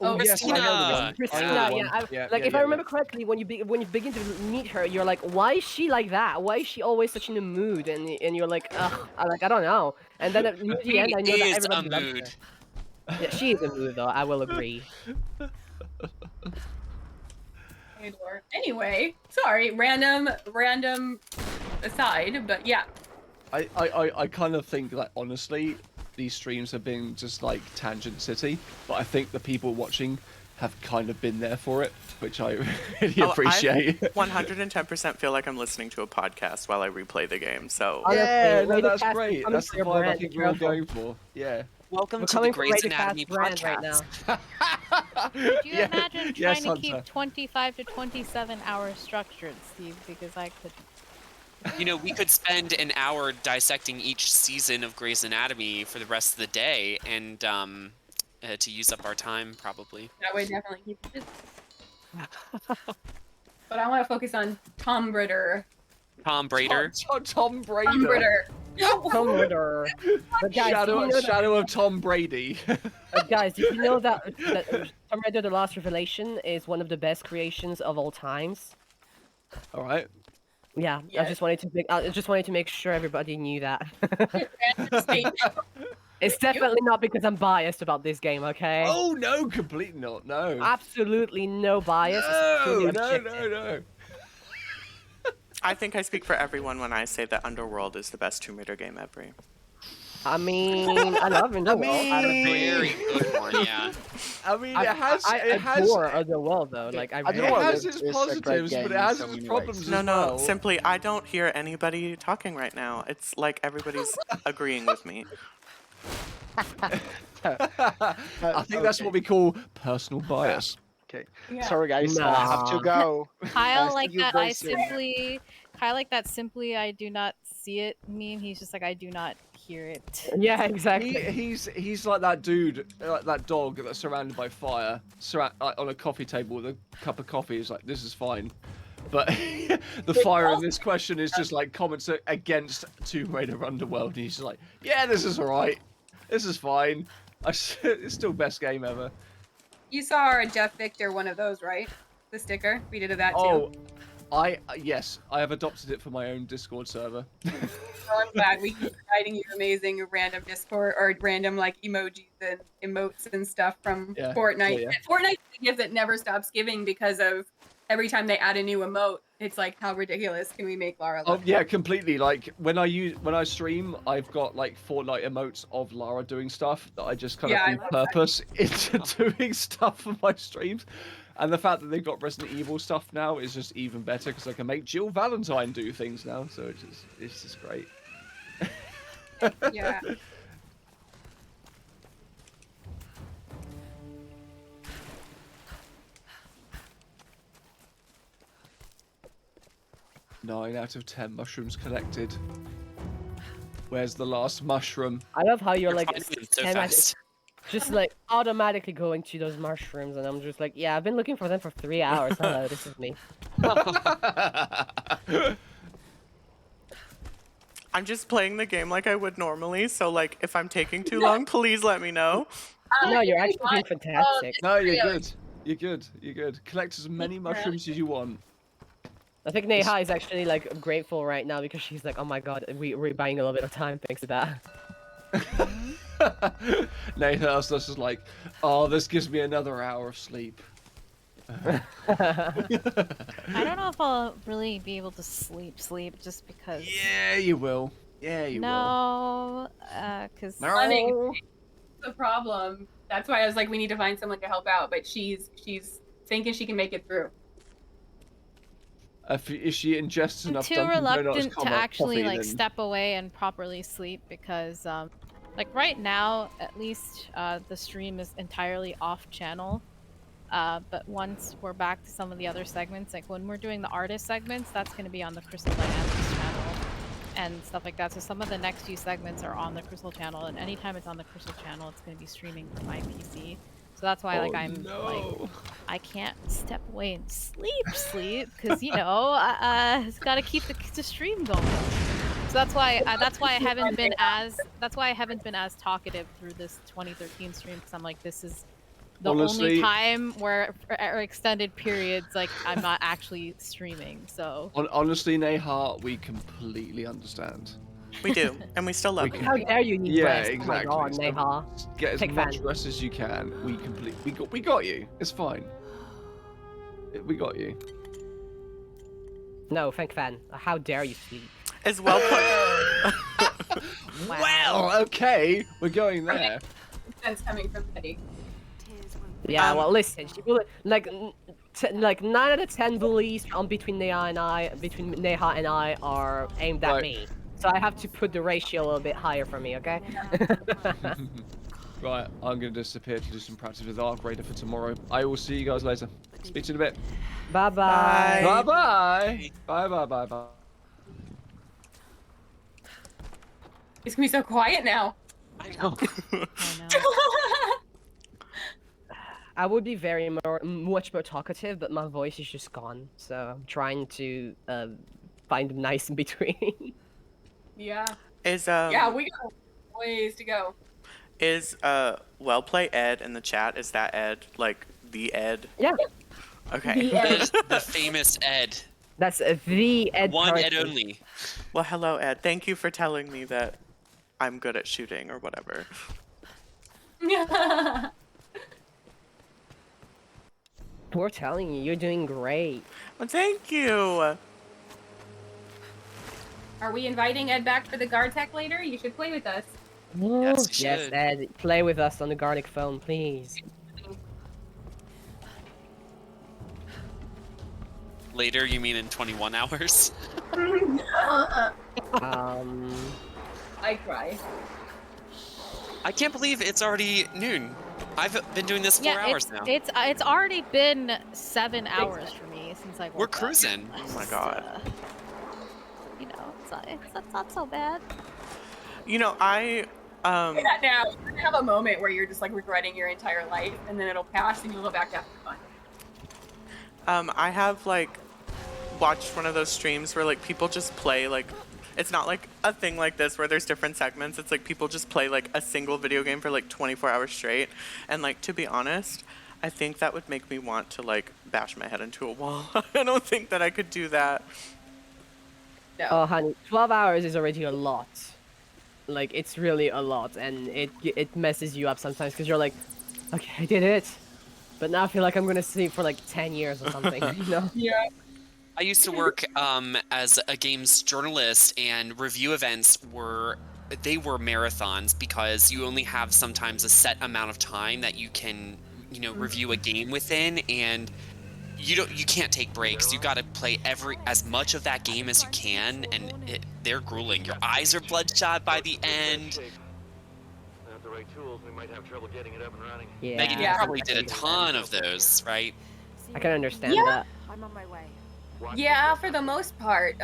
Speaker 7: Oh, yes, I know the one.
Speaker 5: Christina, if I remember correctly, when you begin to meet her, you're like, why is she like that? Why is she always such in a mood? And you're like, ugh, I don't know. And then at the end, I know that everybody loves her. Yeah, she is a mood, though. I will agree.
Speaker 2: Anyway, sorry, random aside, but yeah.
Speaker 7: I kind of think that honestly, these streams have been just like Tangent City, but I think the people watching have kind of been there for it, which I really appreciate.
Speaker 4: I 110% feel like I'm listening to a podcast while I replay the game. So
Speaker 7: yeah, no, that's great. That's the vibe I think we're all going for. Yeah.
Speaker 6: Welcome to the Grey's Anatomy podcast.
Speaker 5: Right now.
Speaker 1: Could you imagine trying to keep 25 to 27 hours structured, Steve? Because I could.
Speaker 6: You know, we could spend an hour dissecting each season of Grey's Anatomy for the rest of the day, and to use up our time, probably.
Speaker 2: That would definitely keep it. But I want to focus on Tom Britter.
Speaker 6: Tom Brader.
Speaker 7: Tom Brader.
Speaker 2: Tom Britter.
Speaker 5: Tom Ritter.
Speaker 7: Shadow of Tom Brady.
Speaker 5: Guys, did you know that Tom Raider: The Last Revelation is one of the best creations of all times?
Speaker 7: All right.
Speaker 5: Yeah, I just wanted to make sure everybody knew that. It's definitely not because I'm biased about this game, okay?
Speaker 7: Oh no, completely not. No.
Speaker 5: Absolutely no bias.
Speaker 7: No.
Speaker 4: I think I speak for everyone when I say that Underworld is the best Tomb Raider game ever.
Speaker 5: I mean, I love Underworld.
Speaker 6: Very good one, yeah.
Speaker 7: I mean,
Speaker 5: I,
Speaker 7: it has.
Speaker 5: I
Speaker 7: It has.
Speaker 5: adore Underworld though. Like I
Speaker 7: It
Speaker 5: really
Speaker 7: has
Speaker 5: do.
Speaker 7: its
Speaker 3: It's a great
Speaker 7: positives, but
Speaker 3: game
Speaker 7: it
Speaker 3: in
Speaker 7: has
Speaker 3: so
Speaker 7: its
Speaker 3: many
Speaker 7: problems
Speaker 3: ways.
Speaker 7: as
Speaker 4: No,
Speaker 7: well.
Speaker 4: no, simply I don't hear anybody talking right now. It's like everybody's agreeing with me.
Speaker 7: I think that's what we call personal bias.
Speaker 3: Okay.
Speaker 2: Yeah.
Speaker 3: Sorry, guys. I have to
Speaker 5: Nah.
Speaker 3: go.
Speaker 1: Kyle
Speaker 3: See
Speaker 1: like
Speaker 3: you
Speaker 1: that
Speaker 3: very
Speaker 1: I
Speaker 3: soon.
Speaker 1: simply Kyle like that simply I do not see it meme. He's just like I do not hear it.
Speaker 5: Yeah, exactly.
Speaker 7: He's like that dude, like that dog that's surrounded by fire, like on a coffee table with a cup of coffee. He's like, this is fine. But the fire in this question is just like comments against Tomb Raider Underworld. And he's just like, yeah, this is alright. This is fine. It's still best game ever.
Speaker 2: You saw our Jeff Victor one of those, right? The sticker. We did that
Speaker 7: Oh,
Speaker 2: too.
Speaker 7: yes, I have adopted it for my own Discord server.
Speaker 2: So I'm glad we keep providing you amazing random Discord or random like emojis and emotes and stuff from
Speaker 7: Yeah,
Speaker 2: Fortnite.
Speaker 7: yeah.
Speaker 2: Fortnite is a gift that never stops giving because of every time they add a new emote, it's like how ridiculous can we make Lara
Speaker 7: Oh
Speaker 2: look?
Speaker 7: yeah, completely. Like when I stream, I've got like Fortnite emotes of Lara doing stuff that I just kind
Speaker 2: Yeah, I
Speaker 7: of
Speaker 2: love that.
Speaker 7: repurpose into doing stuff for my streams. And the fact that they've got Resident Evil stuff now is just even better because I can make Jill Valentine do things now. So it's just great.
Speaker 2: Yeah.
Speaker 7: Nine out of 10 mushrooms collected. Where's the last mushroom?
Speaker 5: I love how you're
Speaker 6: You're
Speaker 5: like
Speaker 6: finding them so
Speaker 5: 10
Speaker 6: fast.
Speaker 5: just like automatically going to those mushrooms, and I'm just like, yeah, I've been looking for them for 3 hours. Hello, this is me.
Speaker 4: I'm just playing the game like I would normally, so like if I'm taking too long, please let me know.
Speaker 5: No, you're actually doing fantastic.
Speaker 7: No, you're
Speaker 2: Really?
Speaker 7: good. You're good. You're good. Collect as many mushrooms as you want.
Speaker 5: I think Neha is actually like grateful right now because she's like, oh my god, we're buying a little bit of time thanks to that.
Speaker 7: Nathan just like, oh, this gives me another hour of sleep.
Speaker 1: I don't know if I'll really be able to sleep just because.
Speaker 7: Yeah, you will. Yeah, you will.
Speaker 1: No, because
Speaker 2: Running. The problem. That's why I was like, we need to find someone to help out. But she's thinking she can make it through.
Speaker 7: If she ingests
Speaker 1: I'm
Speaker 7: enough
Speaker 1: too
Speaker 7: Dunkin' Donuts
Speaker 1: reluctant to
Speaker 7: coffee,
Speaker 1: actually like
Speaker 7: then-
Speaker 1: step away and properly sleep because like right now at least the stream is entirely off channel. But once we're back to some of the other segments, like when we're doing the artist segments, that's going to be on the Crystal Dynamics channel and stuff like that. So some of the next few segments are on the Crystal channel, and anytime it's on the Crystal channel, it's going to be streaming from my PC. So that's why like I'm like I can't step away and sleep because you know it's got to keep the stream going. So that's why I haven't been as talkative through this 2013 stream because I'm like this is the only
Speaker 7: Honestly-
Speaker 1: time where for extended periods like I'm not actually streaming. So
Speaker 7: Honestly, Neha, we completely understand.
Speaker 4: We do, and we still love you.
Speaker 5: How dare you need
Speaker 7: Yeah,
Speaker 5: rest?
Speaker 7: exactly.
Speaker 5: Oh my god,
Speaker 7: So
Speaker 5: Neha.
Speaker 7: Get as
Speaker 5: Big
Speaker 7: much
Speaker 5: fan.
Speaker 7: rest as you can. We got you. It's fine. We got you.
Speaker 5: No, thank fan. How dare you sleep?
Speaker 4: As well put.
Speaker 7: Well, okay, we're going there.
Speaker 2: Sense coming from Betty.
Speaker 5: Yeah,
Speaker 4: Um,
Speaker 5: well, listen, she will like 9 out of 10 bullies on between Neha and I are aimed at
Speaker 7: Right.
Speaker 5: me. So I have to put the ratio a little bit higher for me, okay?
Speaker 7: Right, I'm gonna disappear to do some practice with Arc Raider for tomorrow. I will see you guys later. Speak to you in a bit.
Speaker 5: Bye bye.
Speaker 7: Bye bye. Bye bye bye bye.
Speaker 2: It's gonna be so quiet now.
Speaker 6: I know.
Speaker 1: I know.
Speaker 5: I would be much more talkative, but my voice is just gone. So I'm trying to find a nice in between.
Speaker 2: Yeah.
Speaker 4: Is
Speaker 2: Yeah, we got ways to go.
Speaker 4: Is well play Ed in the chat? Is that Ed like the Ed?
Speaker 5: Yeah,
Speaker 4: Okay.
Speaker 6: The famous Ed.
Speaker 5: that's the Ed
Speaker 6: One Ed
Speaker 5: person.
Speaker 6: only.
Speaker 4: Well, hello Ed. Thank you for telling me that I'm good at shooting or whatever.
Speaker 5: We're telling you, you're doing great.
Speaker 4: Well, thank you.
Speaker 2: Are we inviting Ed back for the guard tech later? You should play with us.
Speaker 6: Yes, you
Speaker 5: Yes,
Speaker 6: should.
Speaker 5: Ed, play with us on the Garnic phone, please.
Speaker 6: Later, you mean in 21 hours?
Speaker 5: Um,
Speaker 2: I cry.
Speaker 6: I can't believe it's already noon. I've been doing this 4 hours now.
Speaker 1: It's already been 7 hours for me since I woke
Speaker 6: We're
Speaker 1: up.
Speaker 6: cruising.
Speaker 4: Oh my god.
Speaker 1: You know, it's not so bad.
Speaker 4: You know, I
Speaker 2: Yeah, now you're gonna have a moment where you're just like regretting your entire life, and then it'll pass, and you'll go back to having fun.
Speaker 4: I have like watched one of those streams where like people just play like, it's not like a thing like this where there's different segments. It's like people just play like a single video game for like 24 hours straight. And like, to be honest, I think that would make me want to like bash my head into a wall. I don't think that I could do that.
Speaker 2: No.
Speaker 5: oh, honey, 12 hours is already a lot. Like, it's really a lot, and it messes you up sometimes because you're like, okay, I did it, but now I feel like I'm gonna sleep for like 10 years or something. You know?
Speaker 2: Yeah.
Speaker 6: I used to work as a games journalist, and review events were marathons because you only have sometimes a set amount of time that you can, review a game within, and you can't take breaks. You got to play as much of that game as you can, and they're grueling. Your eyes are bloodshot by the end.
Speaker 12: Without the right tools, we might have trouble getting it up and running.
Speaker 5: Yeah.
Speaker 6: Megan, you probably did a ton of those, right?
Speaker 5: I can understand
Speaker 2: Yeah.
Speaker 5: that.
Speaker 8: I'm on my way.
Speaker 2: Yeah, for the most part.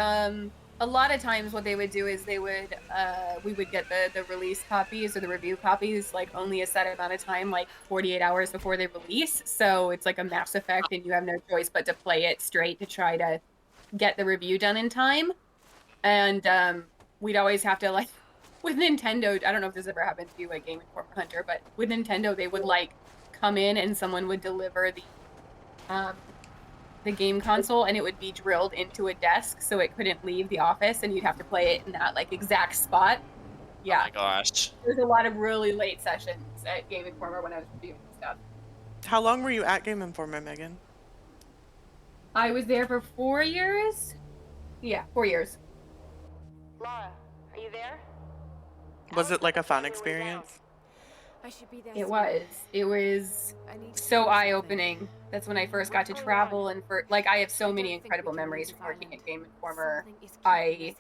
Speaker 2: A lot of times what they would do is we would get the release copies or the review copies like only a set amount of time, like 48 hours before they release. So it's like a Mass Effect, and you have no choice but to play it straight to try to get the review done in time. And we'd always have to, like, with Nintendo, I don't know if this ever happened to you at Game Informer Hunter, but with Nintendo, they would like come in and someone would deliver the game console, and it would be drilled into a desk so it couldn't leave the office, and you'd have to play it in that like exact spot. Yeah.
Speaker 6: Oh my gosh.
Speaker 2: There's a lot of really late sessions at Game Informer when I was reviewing stuff.
Speaker 4: How long were you at Game Informer, Megan?
Speaker 2: I was there for 4 years. Yeah, 4 years.
Speaker 8: Laura, are you there?
Speaker 4: Was it like a fun experience?
Speaker 8: I should be there.
Speaker 2: It was so eye-opening. That's when I first got to travel, and I have so many incredible memories from working at Game Informer. I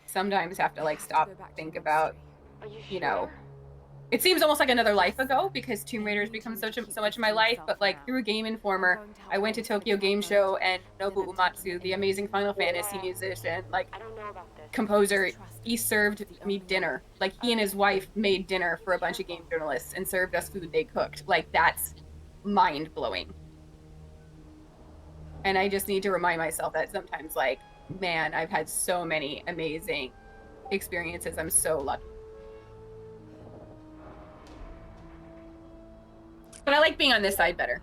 Speaker 2: sometimes have to like stop and think about, it seems almost like another life ago because Tomb Raider's become so much of my life, but like through Game Informer, I went to Tokyo Game Show, and Nobu Uematsu, the amazing Final Fantasy musician, composer, he served me dinner. Like, he and his wife made dinner for a bunch of game journalists and served us food they cooked. Like, that's mind-blowing. And I just need to remind myself that sometimes, like, man, I've had so many amazing experiences. I'm so lucky. But I like being on this side better.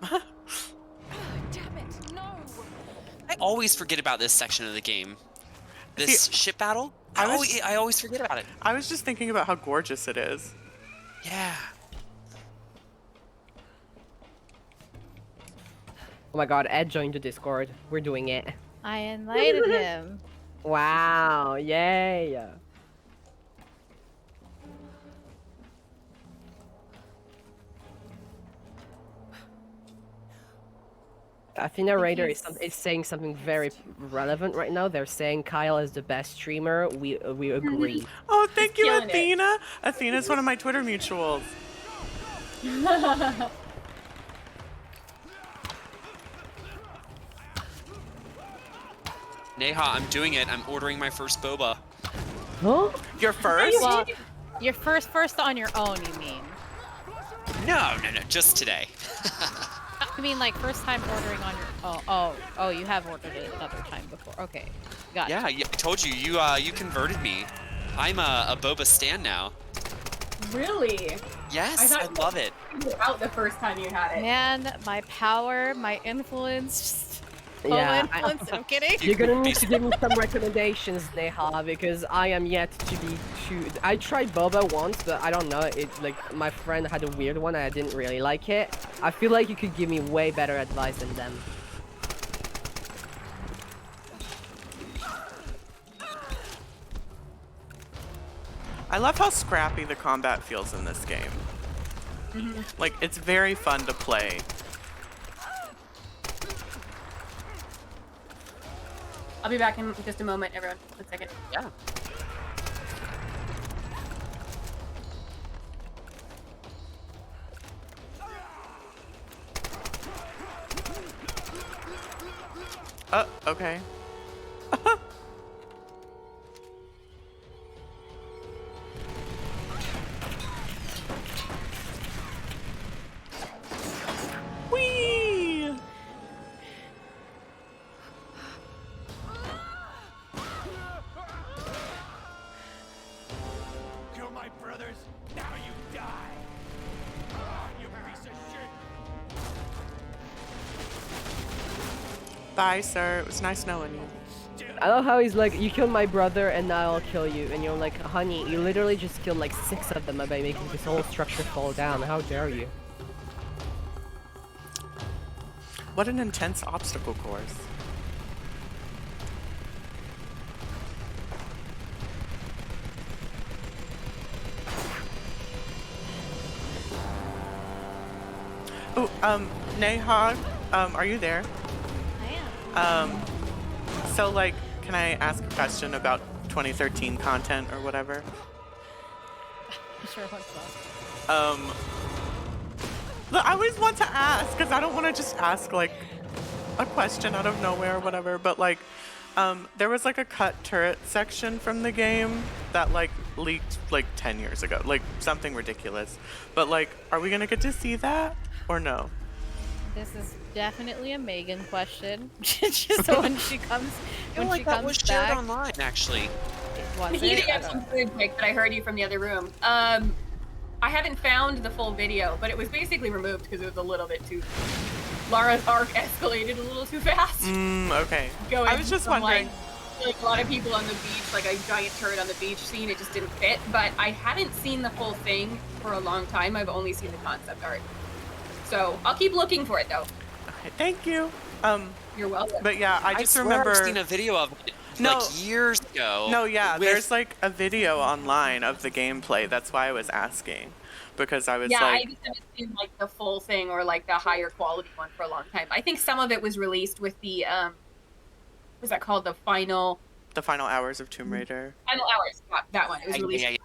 Speaker 8: Damn it, no!
Speaker 6: I always forget about this section of the game. This ship battle? I always forget about it.
Speaker 4: I was just thinking about how gorgeous it is.
Speaker 6: Yeah.
Speaker 5: Oh my god, Ed joined the Discord. We're doing it.
Speaker 1: I invited him.
Speaker 5: Wow, yay! Athena Raider is saying something very relevant right now. They're saying Kyle is the best streamer. We agree.
Speaker 4: Oh, thank you,
Speaker 2: killing it.
Speaker 4: Athena. Athena's one of my Twitter mutuals.
Speaker 6: Neha, I'm doing it. I'm ordering my first boba.
Speaker 5: Huh?
Speaker 4: Your first?
Speaker 1: Well, you're first on your own, you mean?
Speaker 6: No, just today.
Speaker 1: You mean like first time ordering on your oh, you have ordered it another time before. Okay. Got it.
Speaker 6: Yeah, I told you. You converted me. I'm a boba stan now.
Speaker 2: Really?
Speaker 6: Yes, I love it.
Speaker 2: Out the first time you had it.
Speaker 1: Man, my power, my influence,
Speaker 5: Yeah,
Speaker 1: influence. I'm kidding.
Speaker 5: You're gonna need to give me some recommendations, Neha, because I am yet to be too. I tried boba once, but I don't know. It's like my friend had a weird one, and I didn't really like it. I feel like you could give me way better advice than them.
Speaker 4: I love how scrappy the combat feels in this game. Like, it's very fun to play.
Speaker 2: I'll be back in just a moment, everyone. 1 second.
Speaker 6: Yeah.
Speaker 4: Oh, okay. Whee!
Speaker 11: Kill my brothers, now you die. You piece of shit.
Speaker 4: Bye, sir. It was nice knowing you.
Speaker 5: I love how he's like, you killed my brother and now I'll kill you. And you're like, honey, you literally just killed like 6 of them by making this whole structure fall down. How dare you?
Speaker 4: What an intense obstacle course. Oh, Neha, are you there?
Speaker 1: I am.
Speaker 4: So like, can I ask a question about 2013 content or whatever?
Speaker 1: Sure, what's up?
Speaker 4: Look, I always want to ask, because I don't want to just ask like a question out of nowhere or whatever, but like, there was like a cut turret section from the game that like leaked like 10 years ago, like something ridiculous. But like, are we gonna get to see that or no?
Speaker 1: This is definitely a Megan question. Just so when she comes,
Speaker 6: I feel like that was shared online, actually.
Speaker 1: Was
Speaker 2: He
Speaker 1: it?
Speaker 2: did have some food pic, but I heard you from the other room. I haven't found the full video, but it was basically removed because it was a little bit too. Lara's arc escalated a little too fast.
Speaker 4: Okay.
Speaker 2: Going
Speaker 4: I was just
Speaker 2: from,
Speaker 4: wondering.
Speaker 2: like a lot of people on the beach, like a giant turret on the beach scene, it just didn't fit. But I haven't seen the full thing for a long time. I've only seen the concept art. So I'll keep looking for it though.
Speaker 4: Okay, thank you.
Speaker 2: You're welcome.
Speaker 4: But yeah, I just
Speaker 6: swear
Speaker 4: remember.
Speaker 6: I've seen a video of it like years ago.
Speaker 4: No, yeah,
Speaker 6: with-
Speaker 4: there's like a video online of the gameplay. That's why I was asking, because I was
Speaker 2: Yeah,
Speaker 4: like,
Speaker 2: I just haven't seen like the full thing or like the higher quality one for a long time. I think some of it was released with the what's that called? The final
Speaker 4: hours of Tomb Raider.
Speaker 2: Final Hours. Yeah, that one. It was released.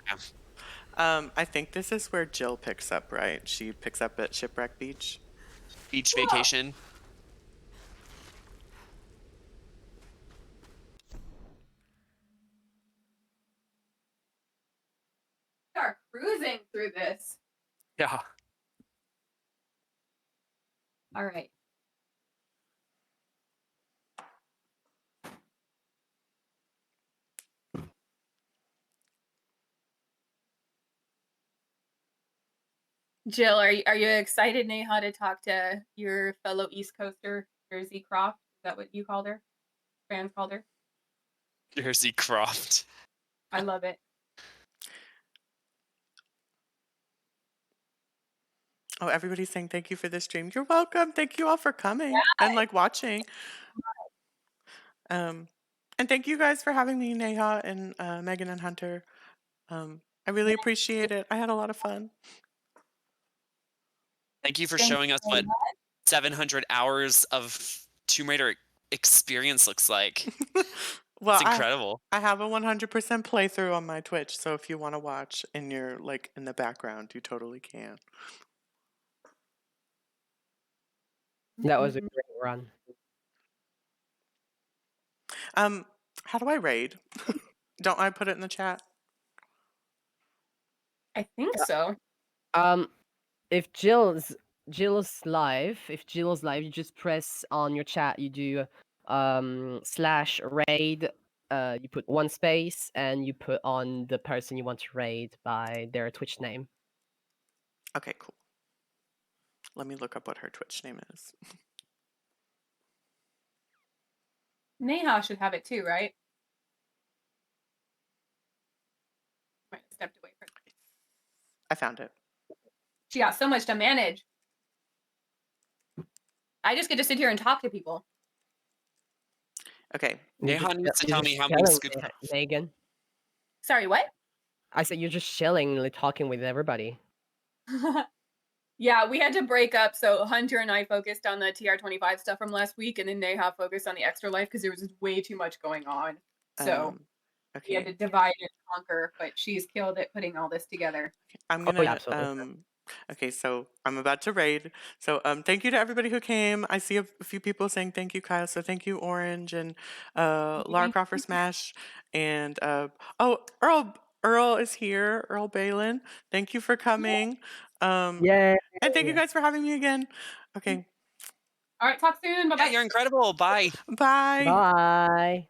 Speaker 6: Yeah.
Speaker 4: I think this is where Jill picks up, right? She picks up at Shipwreck Beach.
Speaker 6: Beach vacation.
Speaker 2: We are cruising through this.
Speaker 6: Yeah.
Speaker 2: All right. Jill, are you excited, Neha, to talk to your fellow East Coaster, Jersey Croft? Is that what you called her? Fans called her?
Speaker 6: Jersey Croft.
Speaker 2: I love it.
Speaker 4: Oh, everybody's saying thank you for the stream. You're welcome. Thank you all for coming and like watching. And thank you guys for having me, Neha and Megan and Hunter. I really appreciate it. I had a lot of fun.
Speaker 6: Thank you for
Speaker 2: Thank
Speaker 6: showing
Speaker 2: you
Speaker 6: us
Speaker 2: so
Speaker 6: what
Speaker 2: much.
Speaker 6: 700 hours of Tomb Raider experience looks like.
Speaker 4: Well,
Speaker 6: It's incredible.
Speaker 4: I have a 100% playthrough on my Twitch, so if you want to watch and you're like in the background, you totally can.
Speaker 5: That was a great run.
Speaker 4: How do I raid? Don't I put it in the chat?
Speaker 2: I think so.
Speaker 5: If Jill's live, you just press on your chat. You do /raid. You put 1 space and you put on the person you want to raid by their Twitch name.
Speaker 4: Okay, cool. Let me look up what her Twitch name is.
Speaker 2: Neha should have it too, right? Might have stepped away from it.
Speaker 4: I found it.
Speaker 2: She got so much to manage. I just get to sit here and talk to people.
Speaker 4: Okay.
Speaker 6: Neha needs to
Speaker 5: You
Speaker 6: tell
Speaker 5: just
Speaker 6: me how many
Speaker 5: tell him,
Speaker 6: scoops.
Speaker 5: Megan.
Speaker 2: Sorry, what?
Speaker 5: I said you're just chilling, like, talking with everybody.
Speaker 2: Yeah, we had to break up. So Hunter and I focused on the TR25 stuff from last week, and then Neha focused on the Extra Life because there was just way too much going on. So we had to
Speaker 4: Okay.
Speaker 2: divide and conquer, but she's killed it putting all this together.
Speaker 4: I'm
Speaker 5: Oh, yeah,
Speaker 4: gonna
Speaker 5: absolutely.
Speaker 4: okay, so I'm about to raid. So thank you to everybody who came. I see a few people saying thank you, Kyle. So thank you, Orange and Lara Croft for Smash. And oh, Earl is here, Earl Balin. Thank you for coming.
Speaker 5: Yeah.
Speaker 4: And thank you guys for having me again. Okay.
Speaker 2: All right, talk soon. Bye
Speaker 6: Yeah,
Speaker 2: bye.
Speaker 6: you're incredible. Bye.
Speaker 4: Bye.
Speaker 5: Bye.